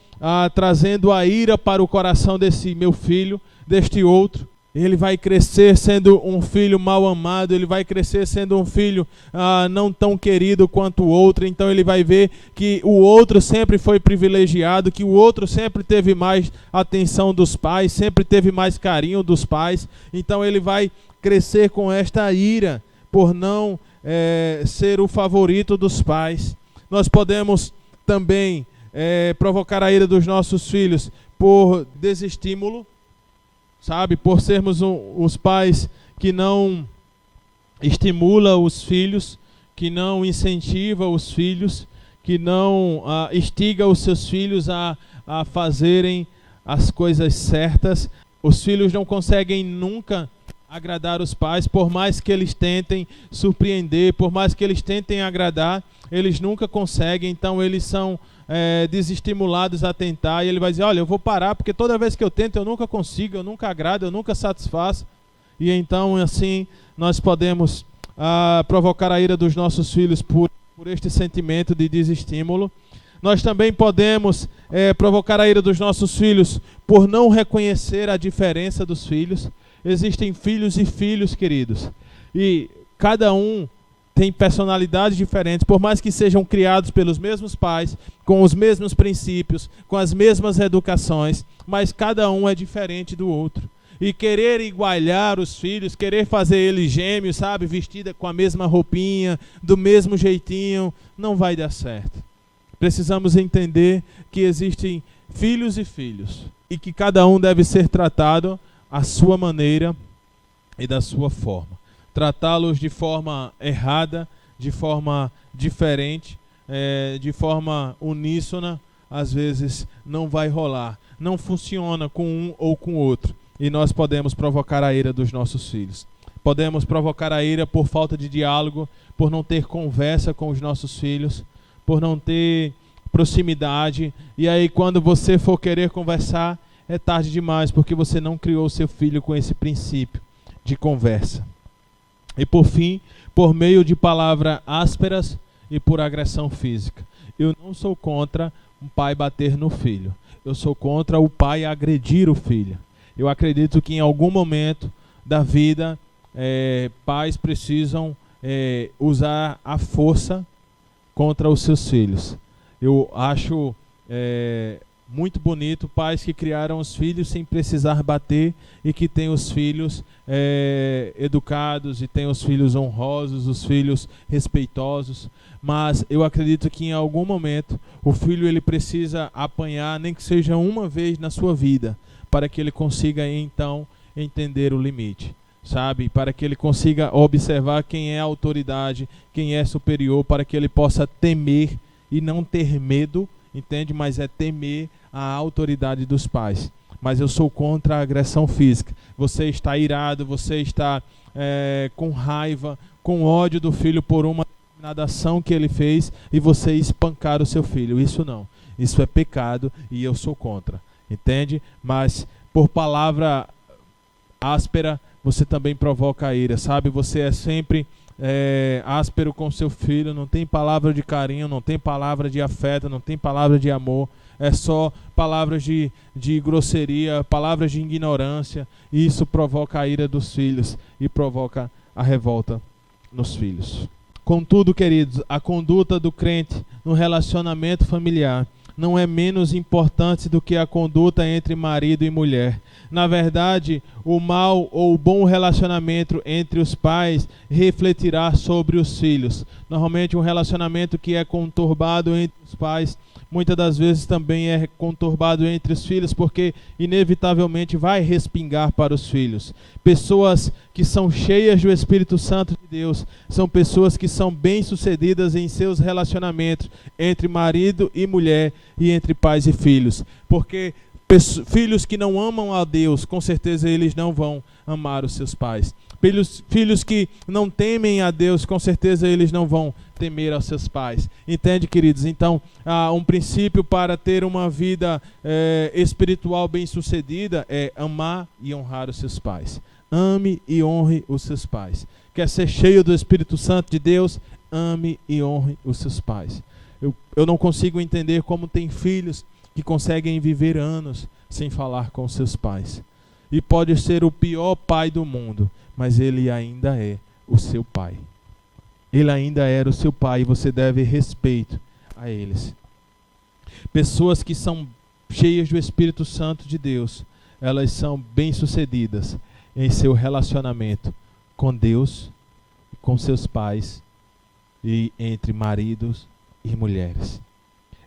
trazendo a ira para o coração desse meu filho, deste outro. Ele vai crescer sendo um filho mal amado, ele vai crescer sendo um filho não tão querido quanto o outro. Então ele vai ver que o outro sempre foi privilegiado, que o outro sempre teve mais atenção dos pais, sempre teve mais carinho dos pais. Então ele vai crescer com esta ira por não ser o favorito dos pais. Nós podemos também provocar a ira dos nossos filhos por desestímulo, sabe, por sermos os pais que não estimula os filhos, que não incentiva os filhos, que não instiga os seus filhos a fazerem as coisas certas. Os filhos não conseguem nunca agradar os pais, por mais que eles tentem surpreender, por mais que eles tentem agradar, eles nunca conseguem. Então eles são desestimulados a tentar, e ele vai dizer, olha, eu vou parar, porque toda vez que eu tento eu nunca consigo, eu nunca agrado, eu nunca satisfaço. E então assim nós podemos provocar a ira dos nossos filhos por este sentimento de desestímulo. Nós também podemos provocar a ira dos nossos filhos por não reconhecer a diferença dos filhos. Existem filhos e filhos, queridos, e cada um tem personalidades diferentes, por mais que sejam criados pelos mesmos pais, com os mesmos princípios, com as mesmas educações, mas cada um é diferente do outro. E querer igualar os filhos, querer fazer eles gêmeos, sabe, vestida com a mesma roupinha, do mesmo jeitinho, não vai dar certo. Precisamos entender que existem filhos e filhos, e que cada um deve ser tratado à sua maneira e da sua forma. Tratá-los de forma errada, de forma diferente, de forma uníssona, às vezes não vai rolar. Não funciona com um ou com o outro. E nós podemos provocar a ira dos nossos filhos. Podemos provocar a ira por falta de diálogo, por não ter conversa com os nossos filhos, por não ter proximidade. E aí quando você for querer conversar, é tarde demais, porque você não criou seu filho com esse princípio de conversa. E por fim, por meio de palavras ásperas e por agressão física. Eu não sou contra um pai bater no filho. Eu sou contra o pai agredir o filho. Eu acredito que em algum momento da vida, pais precisam usar a força contra os seus filhos. Eu acho muito bonito pais que criaram os filhos sem precisar bater e que têm os filhos educados e têm os filhos honrosos, os filhos respeitosos. Mas eu acredito que em algum momento o filho ele precisa apanhar, nem que seja uma vez na sua vida, para que ele consiga então entender o limite, sabe? Para que ele consiga observar quem é a autoridade, quem é superior, para que ele possa temer e não ter medo, entende? Mas é temer a autoridade dos pais. Mas eu sou contra a agressão física. Você está irado, você está com raiva, com ódio do filho por uma determinada ação que ele fez e você espancar o seu filho. Isso não. Isso é pecado e eu sou contra. Entende? Mas por palavra áspera, você também provoca a ira, sabe? Você é sempre áspero com seu filho, não tem palavra de carinho, não tem palavra de afeto, não tem palavra de amor, é só palavras de grosseria, palavras de ignorância, e isso provoca a ira dos filhos e provoca a revolta nos filhos. Contudo, queridos, a conduta do crente no relacionamento familiar não é menos importante do que a conduta entre marido e mulher. Na verdade, o mau ou o bom relacionamento entre os pais refletirá sobre os filhos. Normalmente, um relacionamento que é conturbado entre os pais, muitas das vezes também é conturbado entre os filhos, porque inevitavelmente vai respingar para os filhos. Pessoas que são cheias do Espírito Santo de Deus são pessoas que são bem-sucedidas em seus relacionamentos entre marido e mulher e entre pais e filhos. Porque filhos que não amam a Deus, com certeza eles não vão amar os seus pais. Filhos que não temem a Deus, com certeza eles não vão temer aos seus pais. Entende, queridos? Então, um princípio para ter uma vida espiritual bem-sucedida é amar e honrar os seus pais. Ame e honre os seus pais. Quer ser cheio do Espírito Santo de Deus? Ame e honre os seus pais. Eu não consigo entender como tem filhos que conseguem viver anos sem falar com seus pais. E pode ser o pior pai do mundo, mas ele ainda é o seu pai. Ele ainda era o seu pai e você deve respeito a eles. Pessoas que são cheias do Espírito Santo de Deus, elas são bem-sucedidas em seu relacionamento com Deus, com seus pais e entre maridos e mulheres.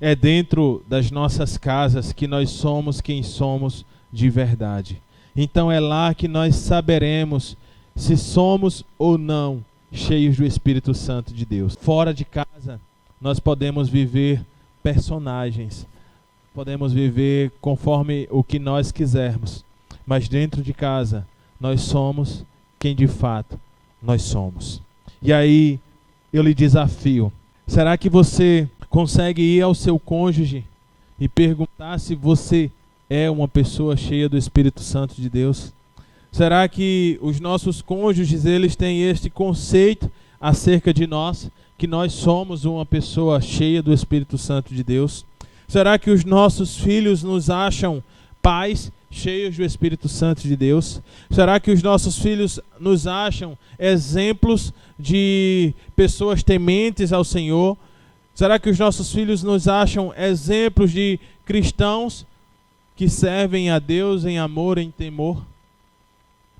É dentro das nossas casas que nós somos quem somos de verdade. Então é lá que nós saberemos se somos ou não cheios do Espírito Santo de Deus. Fora de casa, nós podemos viver personagens, podemos viver conforme o que nós quisermos, mas dentro de casa, nós somos quem de fato nós somos. E aí, eu lhe desafio, será que você consegue ir ao seu cônjuge e perguntar se você é uma pessoa cheia do Espírito Santo de Deus? Será que os nossos cônjuges, eles têm este conceito acerca de nós, que nós somos uma pessoa cheia do Espírito Santo de Deus? Será que os nossos filhos nos acham pais cheios do Espírito Santo de Deus? Será que os nossos filhos nos acham exemplos de pessoas tementes ao Senhor? Será que os nossos filhos nos acham exemplos de cristãos que servem a Deus em amor, em temor?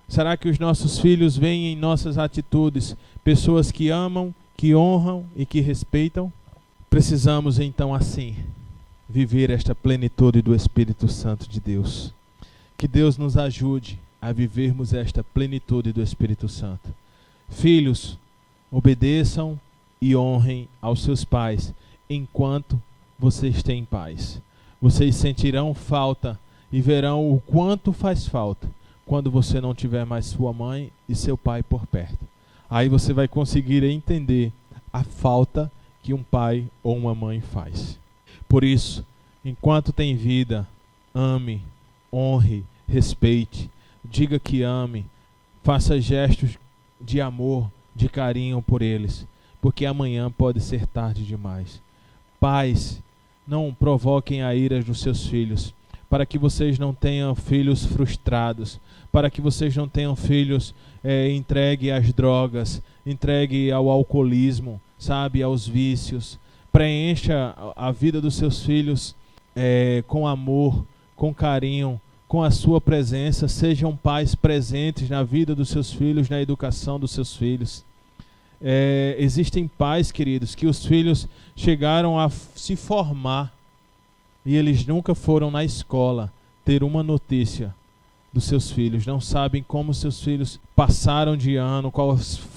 Será que os nossos filhos veem em nossas atitudes pessoas que amam, que honram e que respeitam? Precisamos então assim viver esta plenitude do Espírito Santo de Deus. Que Deus nos ajude a vivermos esta plenitude do Espírito Santo. Filhos, obedeçam e honrem aos seus pais enquanto vocês têm paz. Vocês sentirão falta e verão o quanto faz falta quando você não tiver mais sua mãe e seu pai por perto. Aí você vai conseguir entender a falta que um pai ou uma mãe faz. Por isso, enquanto tem vida, ame, honre, respeite, diga que ame, faça gestos de amor, de carinho por eles, porque amanhã pode ser tarde demais. Pais, não provoquem a ira dos seus filhos, para que vocês não tenham filhos frustrados, para que vocês não tenham filhos entregues às drogas, entregues ao alcoolismo, sabe, aos vícios. Preencha a vida dos seus filhos com amor, com carinho, com a sua presença. Sejam pais presentes na vida dos seus filhos, na educação dos seus filhos. Existem pais, queridos, que os filhos chegaram a se formar e eles nunca foram na escola ter uma notícia dos seus filhos. Não sabem como seus filhos passaram de ano,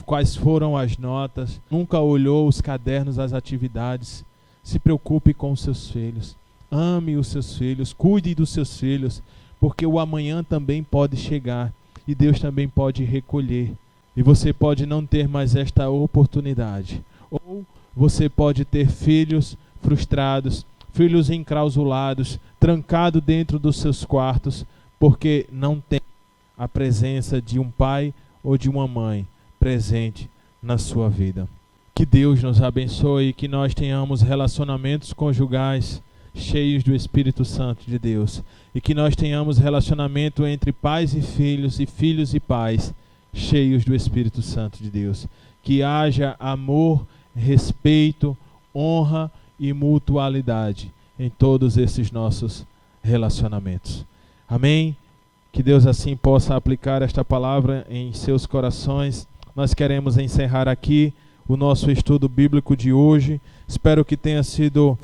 quais foram as notas, nunca olhou os cadernos, as atividades. Se preocupe com os seus filhos. Ame os seus filhos, cuide dos seus filhos, porque o amanhã também pode chegar e Deus também pode recolher. E você pode não ter mais esta oportunidade. Ou você pode ter filhos frustrados, filhos enclausulados, trancados dentro dos seus quartos, porque não tem a presença de um pai ou de uma mãe presente na sua vida. Que Deus nos abençoe e que nós tenhamos relacionamentos conjugais cheios do Espírito Santo de Deus. E que nós tenhamos relacionamento entre pais e filhos e pais cheios do Espírito Santo de Deus. Que haja amor, respeito, honra e mutualidade em todos esses nossos relacionamentos. Amém? Que Deus assim possa aplicar esta palavra em seus corações. Nós queremos encerrar aqui o nosso estudo bíblico de hoje. Espero que tenha sido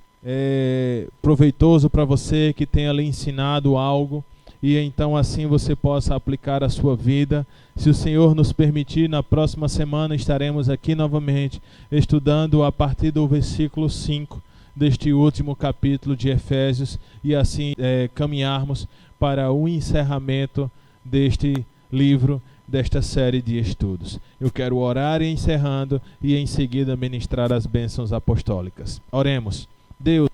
proveitoso para você, que tenha lhe ensinado algo e então assim você possa aplicar a sua vida. Se o Senhor nos permitir, na próxima semana estaremos aqui novamente estudando a partir do versículo 5 deste último capítulo de Efésios e assim caminharmos para o encerramento deste livro, desta série de estudos. Eu quero orar encerrando e em seguida ministrar as bênçãos apostólicas. Oremos. Deus,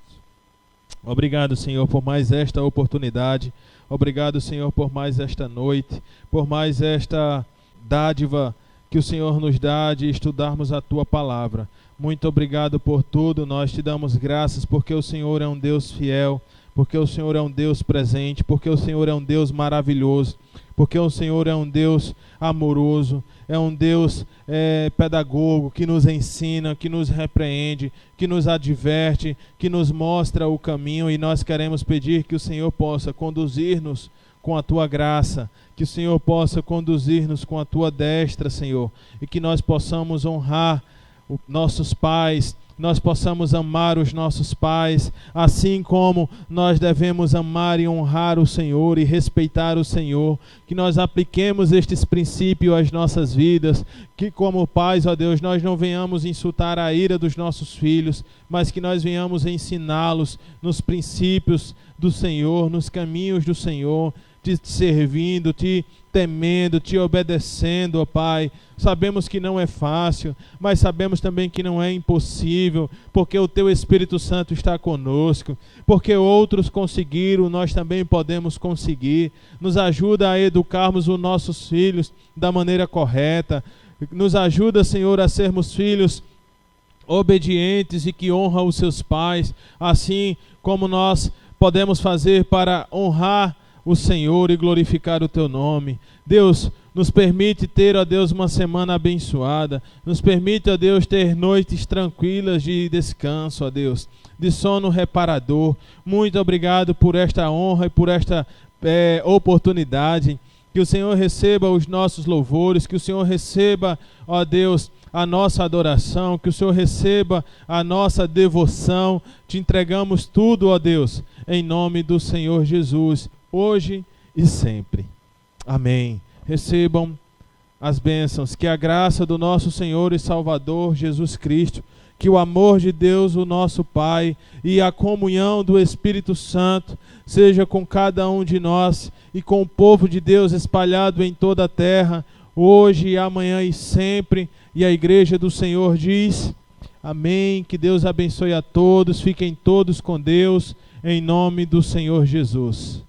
obrigado, Senhor, por mais esta oportunidade. Obrigado, Senhor, por mais esta noite, por mais esta dádiva que o Senhor nos dá de estudarmos a Tua palavra. Muito obrigado por tudo. Nós te damos graças porque o Senhor é um Deus fiel, porque o Senhor é um Deus presente, porque o Senhor é um Deus maravilhoso, porque o Senhor é um Deus amoroso, é um Deus pedagogo, que nos ensina, que nos repreende, que nos adverte, que nos mostra o caminho, e nós queremos pedir que o Senhor possa conduzir-nos com a Tua graça, que o Senhor possa conduzir-nos com a Tua destra, Senhor, e que nós possamos honrar nossos pais, nós possamos amar os nossos pais, assim como nós devemos amar e honrar o Senhor e respeitar o Senhor, que nós apliquemos estes princípios às nossas vidas, que como pais, ó Deus, nós não venhamos insultar a ira dos nossos filhos, mas que nós venhamos ensiná-los nos princípios do Senhor, nos caminhos do Senhor, te servindo, te temendo, te obedecendo, ó Pai. Sabemos que não é fácil, mas sabemos também que não é impossível, porque o Teu Espírito Santo está conosco, porque outros conseguiram, nós também podemos conseguir. Nos ajuda a educarmos os nossos filhos da maneira correta, nos ajuda, Senhor, a sermos filhos obedientes e que honram os seus pais, assim como nós podemos fazer para honrar o Senhor e glorificar o Teu nome. Deus, nos permite ter, ó Deus, uma semana abençoada. Nos permite, ó Deus, ter noites tranquilas de descanso, ó Deus, de sono reparador. Muito obrigado por esta honra e por esta oportunidade. Que o Senhor receba os nossos louvores, que o Senhor receba, ó Deus, a nossa adoração, que o Senhor receba a nossa devoção. Te entregamos tudo, ó Deus, em nome do Senhor Jesus, hoje e sempre. Amém. Recebam as bênçãos. Que a graça do nosso Senhor e Salvador Jesus Cristo, que o amor de Deus, o nosso Pai, e a comunhão do Espírito Santo seja com cada um de nós e com o povo de Deus espalhado em toda a terra, hoje e amanhã e sempre. E a igreja do Senhor diz: amém. Que Deus abençoe a todos. Fiquem todos com Deus, em nome do Senhor Jesus.